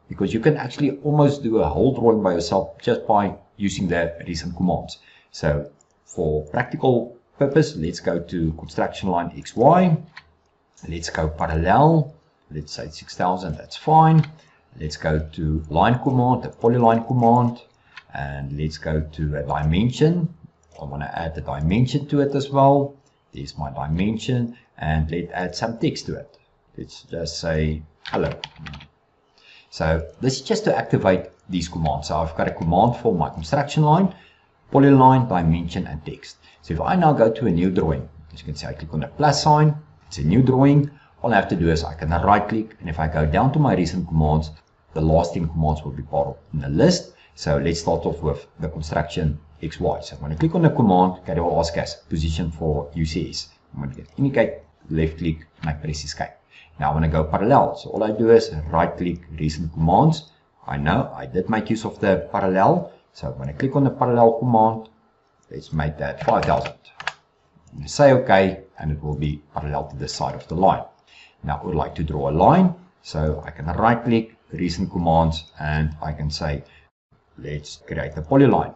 because you can actually almost do a whole drawing by yourself just by using the recent commands. So for practical purpose, let's go to construction line XY, let's go parallel, let's say 6000, that's fine. Let's go to line command, the polyline command, and let's go to a dimension. I want to add the dimension to it as well. There's my dimension, and let's add some text to it. Let's just say hello. So this is just to activate these commands. So I've got a command for my construction line, polyline, dimension, and text. So if I now go to a new drawing, as you can see, I click on the plus sign, it's a new drawing. All I have to do is I can right click, and if I go down to my recent commands, the last 10 commands will be part of the list. So let's start off with the construction XY. So I'm going to click on the command, Caddie will ask us position for UCS. I'm going to indicate, left click, and I press escape. Now I want to go parallel. So all I do is right click recent commands. I know I did make use of the parallel. So I'm going to click on the parallel command. Let's make that 5000. Say OK, and it will be parallel to the side of the line. Now I would like to draw a line. So I can right click recent commands, and I can say, let's create a polyline.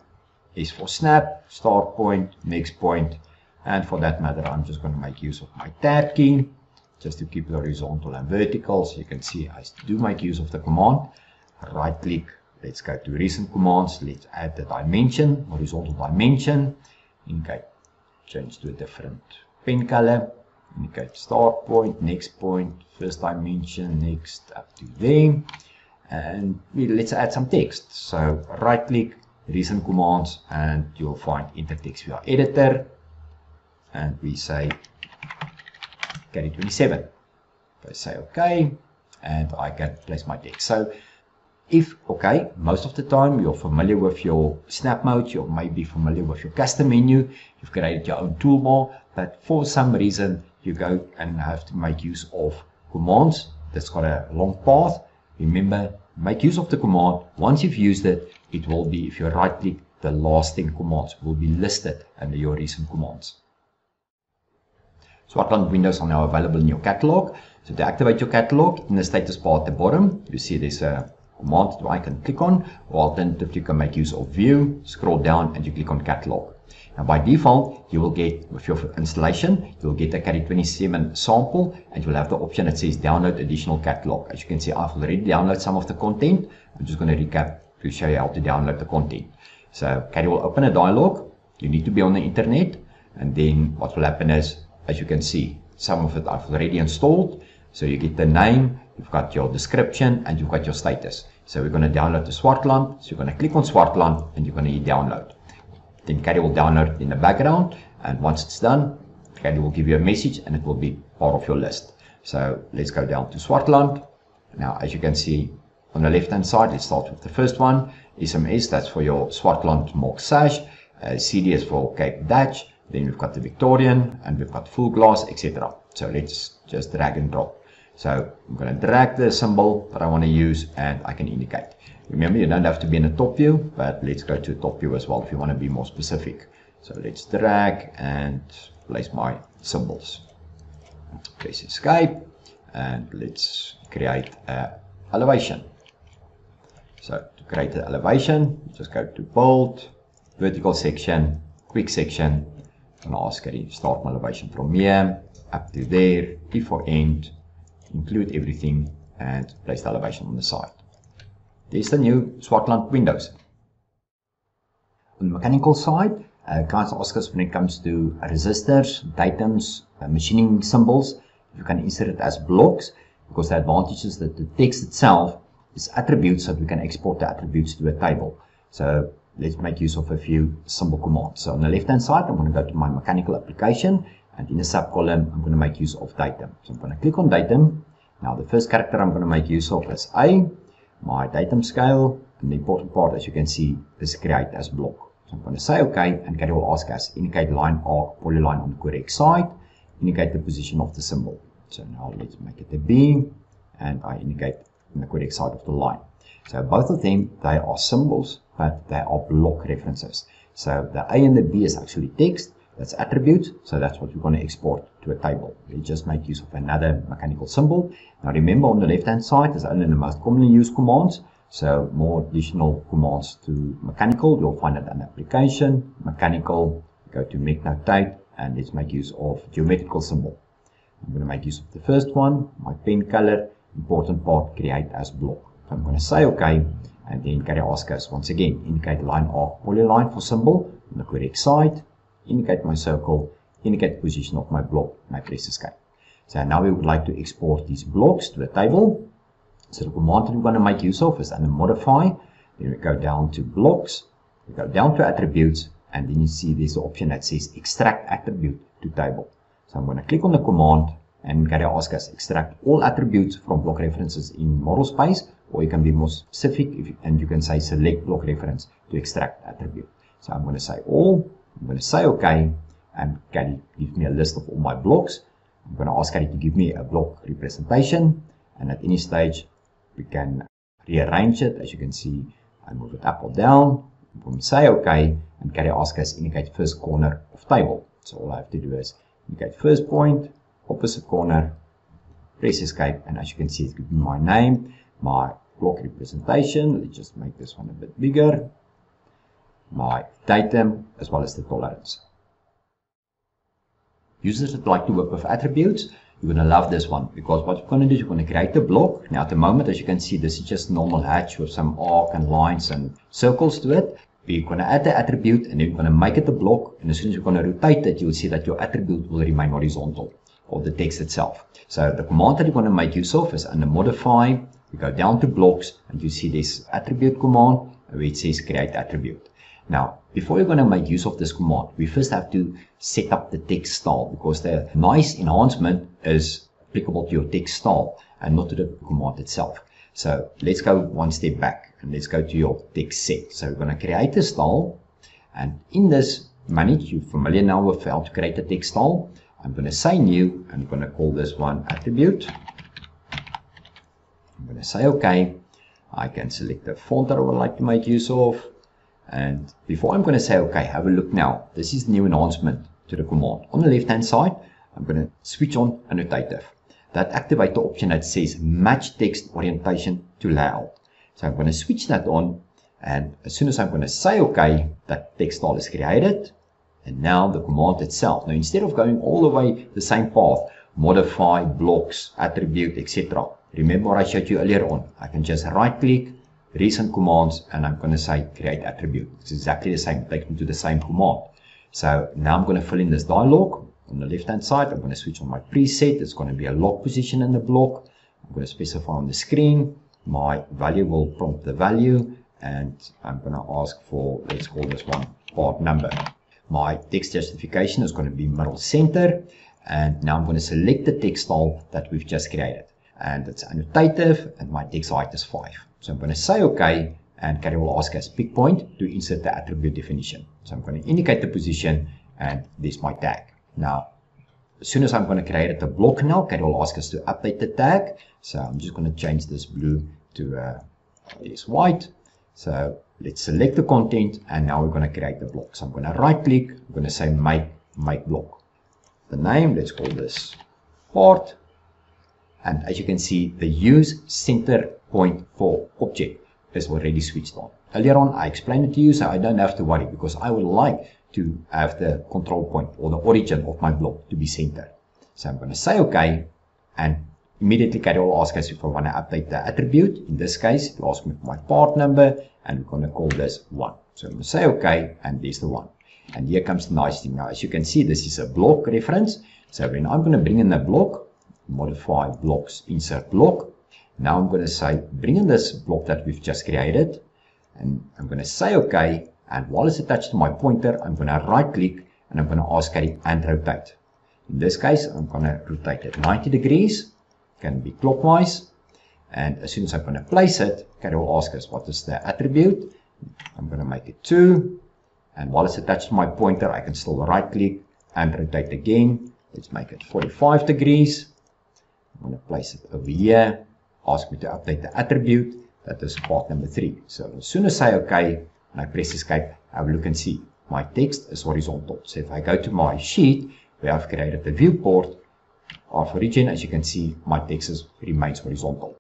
S for snap, start point, next point, and for that matter, I'm just going to make use of my tab key just to keep it horizontal and vertical. So you can see I do make use of the command. Right click, let's go to recent commands, let's add the dimension, horizontal dimension, indicate, change to a different pen color, indicate start point, next point, first dimension, next up to there. And let's add some text. So right click, recent commands, and you'll find enter text via editor, and we say Caddie 27. If I say OK, and I can place my text. So if OK, most of the time you're familiar with your snap mode, you may be familiar with your custom menu, you've created your own toolbar, but for some reason you go and have to make use of commands that's got a long path. Remember, make use of the command. Once you've used it, it will be, if you right click, the last 10 commands will be listed under your recent commands. Swartland windows are now available in your catalog. So to activate your catalog, in the status bar at the bottom, you see there's a command that I can click on, or alternatively you can make use of view, scroll down, and you click on catalog. Now by default, you will get, with your installation, you'll get a Caddie 27 sample, and you'll have the option that says download additional catalog. As you can see, I've already downloaded some of the content. I'm just going to recap to show you how to download the content. So Caddie will open a dialog. You need to be on the internet, and then what will happen is, as you can see, some of it I've already installed. So you get the name, you've got your description, and you've got your status. So we're going to download the Swartland. So you're going to click on Swartland, and you're going to hit download. Then Caddie will download it in the background, and once it's done, Caddie will give you a message, and it will be part of your list. So let's go down to Swartland. Now, as you can see on the left hand side, let's start with the first one. SMS, that's for your Swartland Mark Sash. CD is for Cape Dutch. Then we've got the Victorian, and we've got full glass, etc. So let's just drag and drop. So I'm going to drag the symbol that I want to use, and I can indicate. Remember, you don't have to be in a top view, but let's go to a top view as well if you want to be more specific. So let's drag and place my symbols. Press escape, and let's create an elevation. So to create an elevation, just go to bold, vertical section, quick section, and ask Caddie start my elevation from here up to there, T for end, include everything, and place the elevation on the side. There's the new Swartland windows. On the mechanical side, clients ask us when it comes to resistors, datums, machining symbols, you can insert it as blocks, because the advantage is that the text itself is attributes, so we can export the attributes to a table. So let's make use of a few symbol commands. So on the left hand side, I'm going to go to my mechanical application, and in the sub-column, I'm going to make use of datum. So I'm going to click on datum. Now the first character I'm going to make use of is A. My datum scale, And the important part, as you can see, is create as block. So I'm going to say OK, and Caddie will ask us indicate line arc polyline on the correct side, indicate the position of the symbol. So now let's make it a B, and I indicate on the correct side of the line. So both of them, they are symbols, but they are block references. So the A and the B is actually text, that's attribute, so that's what we're going to export to a table. We'll just make use of another mechanical symbol. Now remember, on the left hand side is only the most commonly used commands, so more additional commands to mechanical, you'll find it in application, mechanical, go to mech notate, and let's make use of geometrical symbol. I'm going to make use of the first one, my pen color, important part, create as block. So I'm going to say OK, and then Caddie asks us once again, indicate line arc polyline for symbol on the correct side, indicate my circle, indicate the position of my block, and I press escape. So now we would like to export these blocks to the table. So the command that we're going to make use of is under modify, then we go down to blocks, we go down to attributes, and then you see there's an option that says extract attribute to table. So I'm going to click on the command, and Caddie asks us extract all attributes from block references in model space, or you can be more specific and you can say select block reference to extract attribute. So I'm going to say all, I'm going to say OK, and Caddie gives me a list of all my blocks. I'm going to ask Caddie to give me a block representation, and at any stage we can rearrange it. As you can see, I move it up or down. I'm going to say OK, and Caddie asks us indicate first corner of table. So all I have to do is indicate first point, opposite corner, press escape, and as you can see, it's giving me my name, my block representation. Let's just make this one a bit bigger, my datum, as well as the tolerance. Users that like to work with attributes, you're going to love this one, because what you're going to do is you're going to create a block. Now at the moment, as you can see, this is just normal hatch with some arc and lines and circles to it. We're going to add the attribute, and then you're going to make it a block, and as soon as you're going to rotate it, you'll see that your attribute will remain horizontal, or the text itself. So the command that you're going to make use of is under modify, you go down to blocks, and you see this attribute command where it says create attribute. Now, before you're going to make use of this command, we first have to set up the text style, because the nice enhancement is applicable to your text style and not to the command itself. So let's go one step back and let's go to your text set. So we're going to create a style, and in this manage, you're familiar now with how to create a text style. I'm going to say new, and I'm going to call this one attribute. I'm going to say OK. I can select the font that I would like to make use of. And before I'm going to say OK, have a look now. This is the new enhancement to the command. On the left hand side, I'm going to switch on annotative. That activates the option that says match text orientation to layout. So I'm going to switch that on, and as soon as I'm going to say OK, that text style is created. And now the command itself. Now instead of going all the way the same path, modify, blocks, attribute, etc. Remember what I showed you earlier on. I can just right click, recent commands, and I'm going to say create attribute. It's exactly the same, it takes me to the same command. So now I'm going to fill in this dialog. On the left hand side, I'm going to switch on my preset. It's going to be a lock position in the block. I'm going to specify on the screen. My value will prompt the value, and I'm going to ask for, let's call this one part number. My text justification is going to be middle center, and now I'm going to select the text style that we've just created, and it's annotative, and my text height is 5. So I'm going to say OK, and Caddie will ask us pick point to insert the attribute definition. So I'm going to indicate the position, and there's my tag. Now, as soon as I'm going to create a block now, Caddie will ask us to update the tag. So I'm just going to change this blue to this white. So let's select the content, and now we're going to create the block. So I'm going to right click, I'm going to say make block. The name, let's call this part. And as you can see, the use center point for object is already switched on. Earlier on, I explained it to you, so I don't have to worry, because I would like to have the control point or the origin of my block to be centered. So I'm going to say OK, and immediately Caddie will ask us if I want to update the attribute. In this case, it will ask me for my part number, and we're going to call this 1. So I'm going to say OK, and there's the 1. And here comes the nice thing. Now, as you can see, this is a block reference. So when I'm going to bring in the block, modify blocks, insert block. Now I'm going to say bring in this block that we've just created, and I'm going to say OK. And while it's attached to my pointer, I'm going to right click, and I'm going to ask Caddie and rotate. In this case, I'm going to rotate it 90 degrees. Can be clockwise. And as soon as I'm going to place it, CAD will ask us what is the attribute. I'm going to make it 2. And while it's attached to my pointer, I can still right click and rotate again. Let's make it 45 degrees. I'm going to place it over here. Ask me to update the attribute. That is part number 3. So as soon as I say OK, and I press escape, have a look and see. My text is horizontal. So if I go to my sheet, where I've created the viewport of origin, as you can see, my text remains horizontal.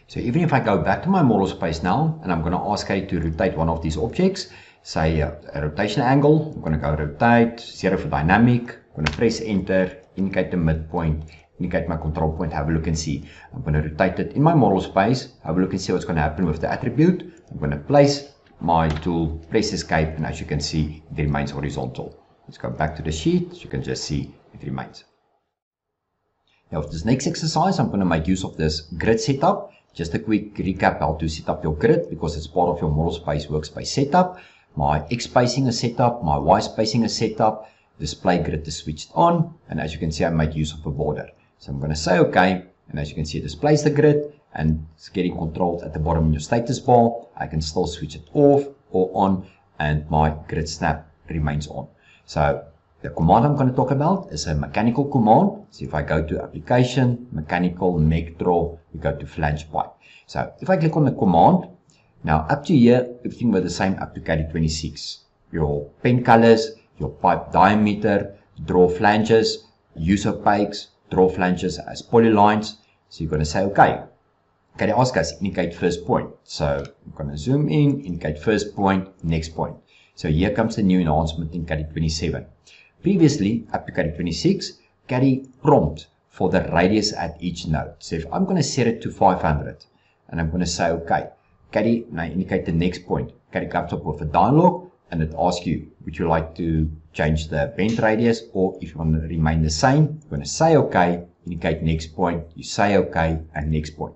So even if I go back to my model space now, and I'm going to ask CAD to rotate one of these objects, say a rotation angle, I'm going to go rotate, 0 for dynamic, I'm going to press enter, indicate the midpoint, indicate my control point, have a look and see. I'm going to rotate it in my model space, have a look and see what's going to happen with the attribute. I'm going to place my tool, press escape, and as you can see, it remains horizontal. Let's go back to the sheet. As you can just see, it remains. Now, for this next exercise, I'm going to make use of this grid setup. Just a quick recap how to set up your grid, because it's part of your model space workspace setup. My X spacing is set up, my Y spacing is set up, display grid is switched on, and as you can see, I made use of a border. So I'm going to say OK, and as you can see, it displays the grid, and it's getting controlled at the bottom in your status bar. I can still switch it off or on, and my grid snap remains on. So the command I'm going to talk about is a mechanical command. So if I go to application, mechanical, mech draw, we go to flange pipe. So if I click on the command, now up to here, everything was the same up to Caddie 26. Your pen colors, your pipe diameter, draw flanges, use opaques, draw flanges as polylines. So you're going to say, okay, Caddie asks us indicate first point. So I'm going to zoom in, indicate first point, next point. So here comes the new enhancement in Caddie 27. Previously, up to Caddie 26, Caddie prompt for the radius at each node. So if I'm going to set it to 500, and I'm going to say, okay, Caddie, now indicate the next point. Caddie comes up with a dialog, and it asks you, would you like to change the bend radius, or if you want to remain the same, you're going to say okay, indicate next point, you say okay, and next point.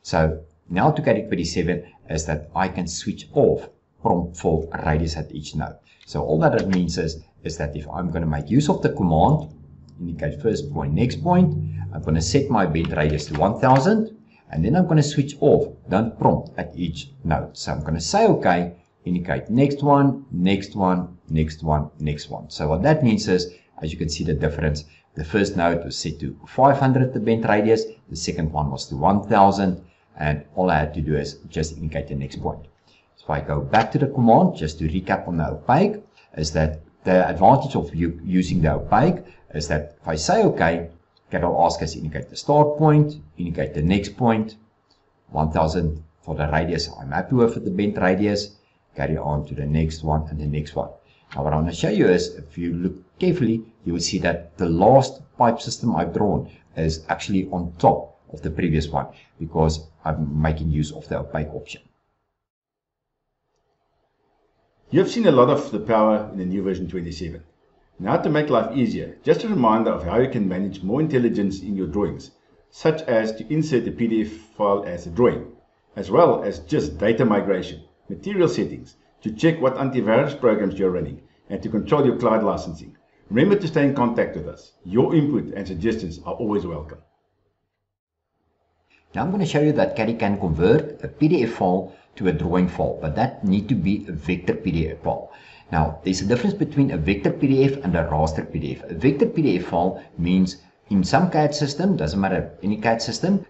So now to Caddie 27 is that I can switch off prompt for a radius at each node. So all that it means is that if I'm going to make use of the command, indicate first point, next point, I'm going to set my bend radius to 1000, and then I'm going to switch off, don't prompt at each node. So I'm going to say okay, indicate next one, next one, next one, next one. So what that means is, as you can see the difference, the first node was set to 500, the bend radius, the second one was to 1000, and all I had to do is just indicate the next point. So if I go back to the command, just to recap on the opaque, is that the advantage of using the opaque is that if I say okay, CAD will ask us indicate the start point, indicate the next point, 1000 for the radius, I'm happy with the bend radius, carry on to the next one and the next one. Now what I want to show you is, if you look carefully, you will see that the last pipe system I've drawn is actually on top of the previous one, because I'm making use of the opaque option. You have seen a lot of the power in the new version 27. Now, to make life easier, just a reminder of how you can manage more intelligence in your drawings, such as to insert a PDF file as a drawing, as well as just data migration, material settings, to check what antivirus programs you're running, and to control your cloud licensing. Remember to stay in contact with us. Your input and suggestions are always welcome. Now I'm going to show you that Caddie can convert a PDF file to a drawing file, but that need to be a vector PDF file. Now, there's a difference between a vector PDF and a raster PDF. A vector PDF file means in some CAD system, doesn't matter any CAD system,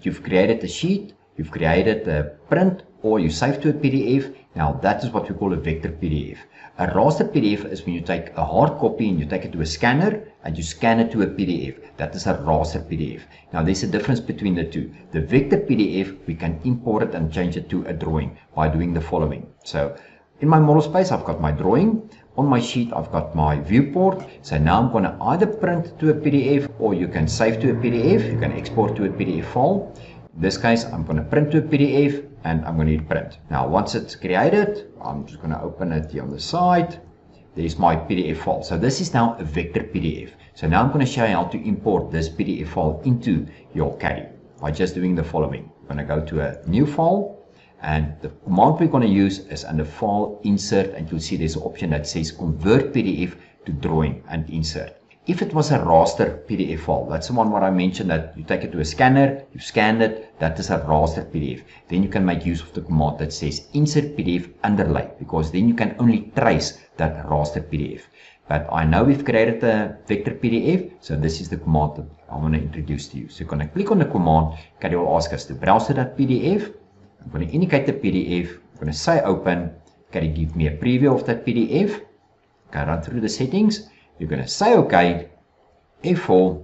you've created a sheet, you've created a print, or you save to a PDF. Now, that is what we call a vector PDF. A raster PDF is when you take a hard copy and you take it to a scanner and you scan it to a PDF. That is a raster PDF. Now, there's a difference between the two. The vector PDF, we can import it and change it to a drawing by doing the following. So, in my model space, I've got my drawing. On my sheet, I've got my viewport. So now I'm going to either print to a PDF, or you can save to a PDF. You can export to a PDF file. In this case, I'm going to print to a PDF, and I'm going to hit print. Now, once it's created, I'm just going to open it here on the side. There's my PDF file. So this is now a vector PDF. So now I'm going to show you how to import this PDF file into your Caddie by just doing the following. I'm going to go to a new file, and the command we're going to use is under File, Insert, and you'll see there's an option that says Convert PDF to Drawing and Insert. If it was a raster PDF file, that's the one where I mentioned that you take it to a scanner, you scan it, that is a raster PDF. Then you can make use of the command that says insert PDF underlay, because then you can only trace that raster PDF. But I know we've created a vector PDF, so this is the command that I want to introduce to you. So you're going to click on the command, Caddie will ask us to browse to that PDF. I'm going to indicate the PDF, I'm going to say open, Caddie give me a preview of that PDF. Okay, run through the settings, you're going to say OK, F4,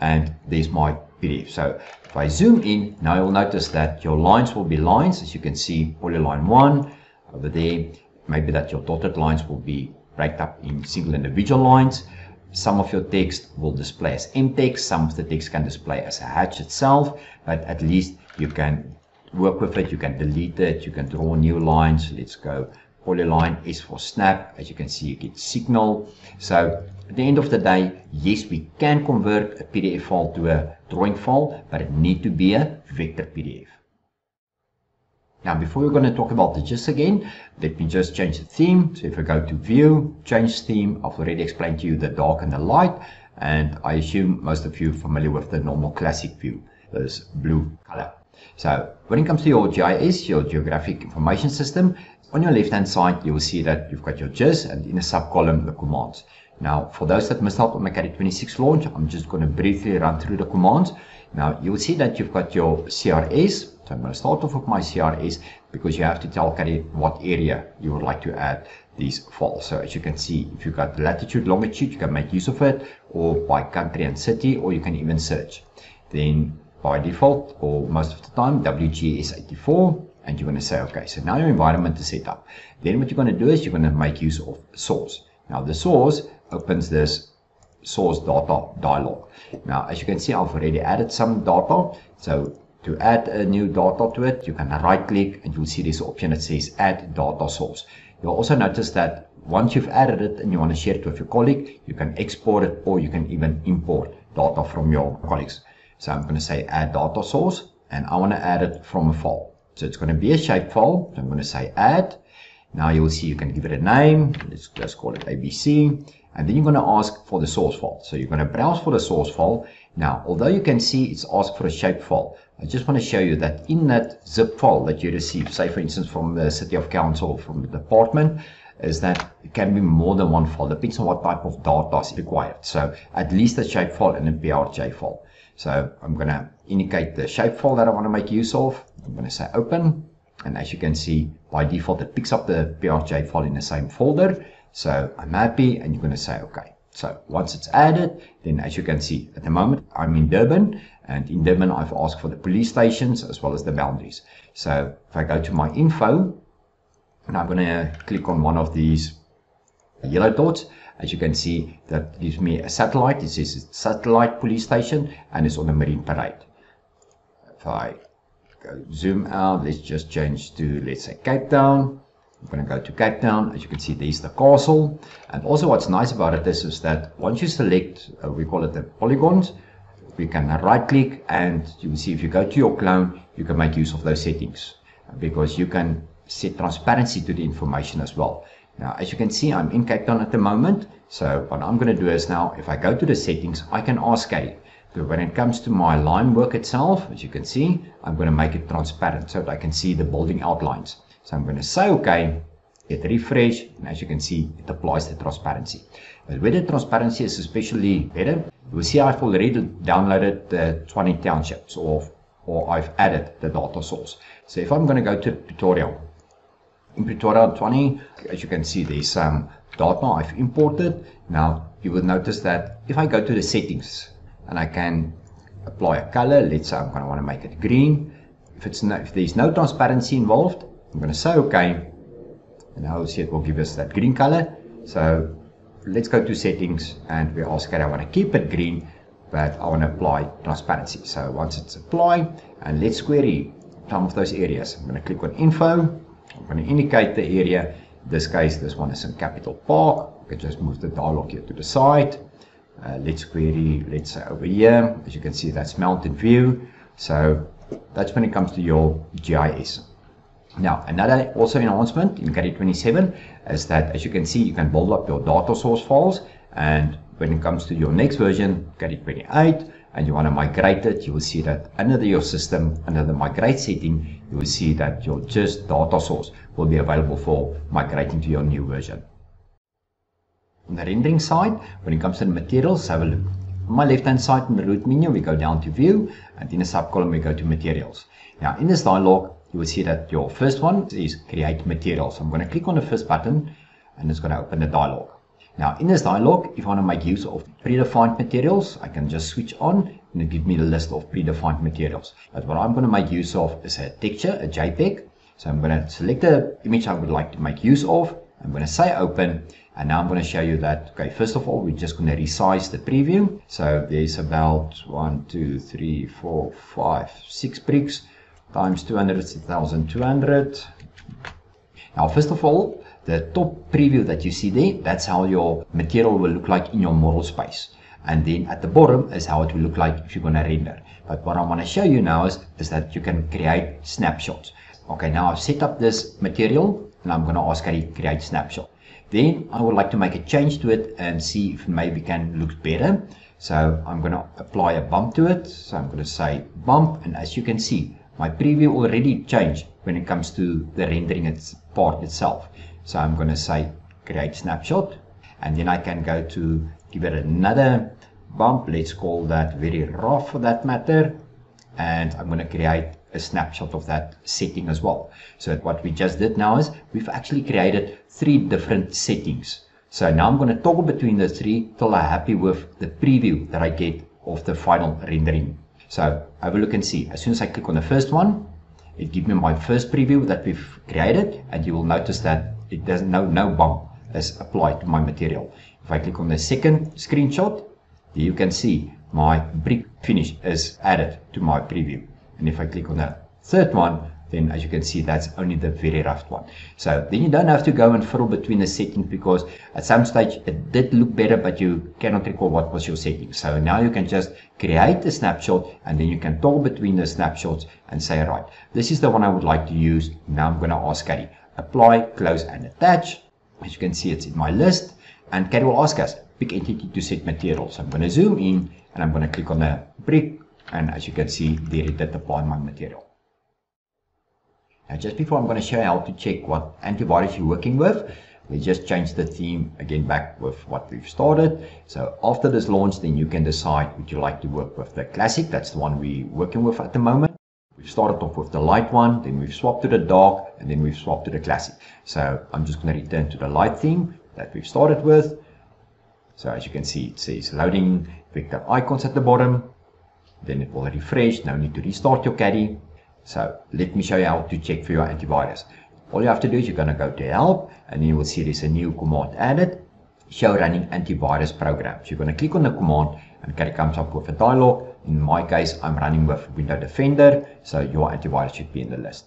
and there's my PDF. So if I zoom in, now you'll notice that your lines will be lines, as you can see, polyline 1 over there. Maybe that your dotted lines will be break up in single individual lines. Some of your text will display as M-text, some of the text can display as a hatch itself, but at least you can work with it, you can delete it, you can draw new lines. Let's go polyline S for snap. As you can see, you get signal. So at the end of the day, yes, we can convert a PDF file to a drawing file, but it needs to be a vector PDF. Now, before we're going to talk about the GIS again, let me just change the theme. So if I go to view, change theme, I've already explained to you the dark and the light, and I assume most of you are familiar with the normal classic view, this blue color. So when it comes to your GIS, your Geographic Information System, on your left hand side, you will see that you've got your GIS and in a sub-column, the commands. Now, for those that missed out on my Caddie 26 launch, I'm just going to briefly run through the commands. Now, you will see that you've got your CRS. So I'm going to start off with my CRS because you have to tell Caddie what area you would like to add these files. So as you can see, if you've got latitude, longitude, you can make use of it, or by country and city, or you can even search. Then by default, or most of the time, WGS 84, and you're going to say, okay, so now your environment is set up. Then what you're going to do is you're going to make use of source. Now the source opens this source data dialog. Now, as you can see, I've already added some data. So to add a new data to it, you can right click and you'll see this option that says add data source. You'll also notice that once you've added it and you want to share it with your colleague, you can export it or you can even import data from your colleagues. So I'm going to say add data source and I want to add it from a file. So it's going to be a shape file. So I'm going to say add. Now you will see you can give it a name. Let's just call it ABC. And then you're going to ask for the source file. So you're going to browse for the source file. Now, although you can see it's asked for a shape file, I just want to show you that in that zip file that you receive, say for instance from the City of Council or from the department, is that it can be more than one file. Depends on what type of data is required. So at least a shape file and a PRJ file. So I'm going to indicate the shape file that I want to make use of. I'm going to say open. And as you can see, by default, it picks up the PRJ file in the same folder. So I'm happy and you're going to say OK. So once it's added, then as you can see, at the moment, I'm in Durban. And in Durban, I've asked for the police stations as well as the boundaries. So if I go to my info, and I'm going to click on one of these yellow dots, as you can see, that gives me a satellite. It says it's satellite police station and it's on the Marine Parade. If I go zoom out, let's just change to, let's say, Cape Town. I'm going to go to Cape Town. As you can see, there's the castle. And also what's nice about it is that once you select, we call it the polygons, we can right click and you will see if you go to your clone, you can make use of those settings because you can set transparency to the information as well. Now, as you can see, I'm in Cape Town at the moment. So what I'm going to do is now, if I go to the settings, I can ask Caddie. So when it comes to my line work itself, as you can see, I'm going to make it transparent so that I can see the building outlines. So I'm going to say OK, hit refresh, and as you can see, it applies the transparency. But where the transparency is especially better, you will see I've already downloaded the 20 townships or I've added the data source. So if I'm going to go to Pretoria, in Pretoria 20, as you can see, there's some data I've imported. Now you will notice that if I go to the settings and I can apply a color, let's say I'm going to want to make it green. If there's no transparency involved, I'm going to say OK. And now you'll see it will give us that green color. So let's go to settings and we ask that I want to keep it green, but I want to apply transparency. So once it's applied, and let's query some of those areas. I'm going to click on info. I'm going to indicate the area. In this case, this one is in Capital Park. I can just move the dialog here to the side. Let's query, let's say over here. As you can see, that's Mountain View. So that's when it comes to your GIS. Now, another also enhancement in Caddie 27 is that, as you can see, you can build up your data source files. And when it comes to your next version, Caddie 28, and you want to migrate it, you will see that under your system, under the migrate setting, you will see that your GIS data source will be available for migrating to your new version. On the rendering side, when it comes to the materials, have a look. On my left hand side in the root menu, we go down to view, and in the subcolumn we go to materials. Now in this dialog, you will see that your first one is create materials. I'm going to click on the first button and it's going to open the dialog. Now in this dialog, if I want to make use of predefined materials, I can just switch on and it gives me the list of predefined materials. But what I'm going to make use of is a texture, a JPEG. So I'm going to select the image I would like to make use of. I'm going to say open, and now I'm going to show you that, okay, first of all, we're just going to resize the preview. So there's about 1, 2, 3, 4, 5, 6 bricks times 200 is 1200. Now, first of all, the top preview that you see there, that's how your material will look like in your model space. And then at the bottom is how it will look like if you're going to render. But what I want to show you now is that you can create snapshots. Okay, now I've set up this material and I'm going to ask Caddie create snapshot. Then I would like to make a change to it and see if it maybe can look better. So I'm going to apply a bump to it. So I'm going to say bump, and as you can see, my preview already changed when it comes to the rendering part itself. So I'm going to say create snapshot, and then I can go to give it another bump. Let's call that very rough for that matter. And I'm going to create a snapshot of that setting as well. So what we just did now is we've actually created 3 different settings. So now I'm going to toggle between the 3 till I'm happy with the preview that I get of the final rendering. So have a look and see. As soon as I click on the first one, it gives me my first preview that we've created, and you will notice that it doesn't no bump is applied to my material. If I click on the second screenshot, there you can see my brick finish is added to my preview. And if I click on the third one, then as you can see, that's only the very rough one. So then you don't have to go and fiddle between the settings, because at some stage it did look better, but you cannot recall what was your setting. So now you can just create a snapshot, and then you can toggle between the snapshots and say, right, this is the one I would like to use. Now I'm going to ask Caddie, apply, close and attach. As you can see, it's in my list, and Caddie will ask us, pick entity to set material. So I'm going to zoom in and I'm going to click on the brick, and as you can see, there it did apply my material. Now, just before I'm going to show you how to check what antivirus you're working with, we just change the theme again back with what we've started. So after this launch, then you can decide would you like to work with the classic. That's the one we're working with at the moment. We've started off with the light one, then we've swapped to the dark, and then we've swapped to the classic. So I'm just going to return to the light theme that we've started with. So as you can see, it says loading vector icons at the bottom. Then it will refresh. No need to restart your Caddie. So let me show you how to check for your antivirus. All you have to do is you're going to go to help, and you will see there's a new command added, show running antivirus programs. You're going to click on the command, and Caddie comes up with a dialog. In my case, I'm running with Windows Defender, so your antivirus should be in the list.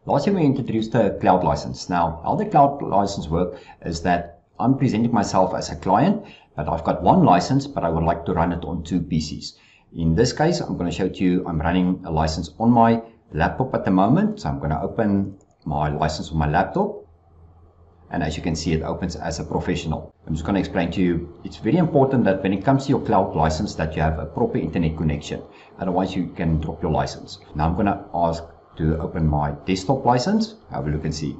Last year we introduced the cloud license. Now, how the cloud license works is that I'm presenting myself as a client, but I've got one license, but I would like to run it on 2 PCs. In this case, I'm going to show to you I'm running a license on my laptop at the moment. So I'm going to open my license on my laptop. And as you can see, it opens as a professional. I'm just going to explain to you, it's very important that when it comes to your cloud license that you have a proper internet connection. Otherwise, you can drop your license. Now I'm going to ask to open my desktop license. Have a look and see.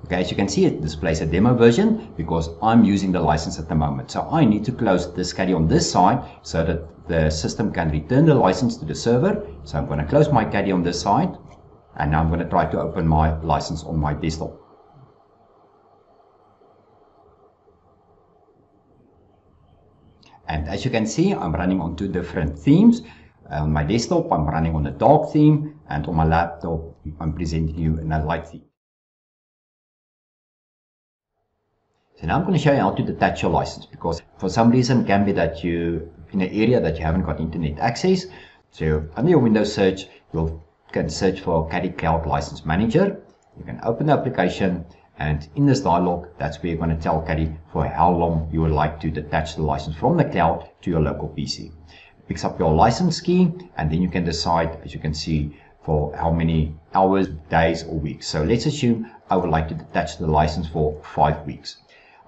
Okay, as you can see, it displays a demo version because I'm using the license at the moment. So I need to close this Caddie on this side so that the system can return the license to the server. So I'm going to close my Caddie on this side, and now I'm going to try to open my license on my desktop. And as you can see, I'm running on 2 different themes. On my desktop, I'm running on a dark theme, and on my laptop, I'm presenting you in a light theme. So now I'm going to show you how to detach your license, because for some reason it can be that you in an area that you haven't got internet access. So under your Windows search, you can search for Caddie Cloud License Manager. You can open the application, and in this dialog, that's where you're going to tell Caddie for how long you would like to detach the license from the cloud to your local PC. It picks up your license key, and then you can decide, as you can see, for how many hours, days, or weeks. So let's assume I would like to detach the license for 5 weeks.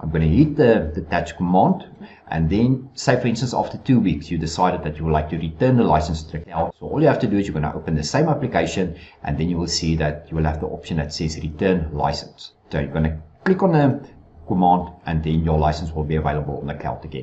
I'm going to hit the detach command, and then say for instance after 2 weeks you decided that you would like to return the license to the cloud. So all you have to do is you're going to open the same application, and then you will see that you will have the option that says return license. So you're going to click on the command, and then your license will be available on the cloud again.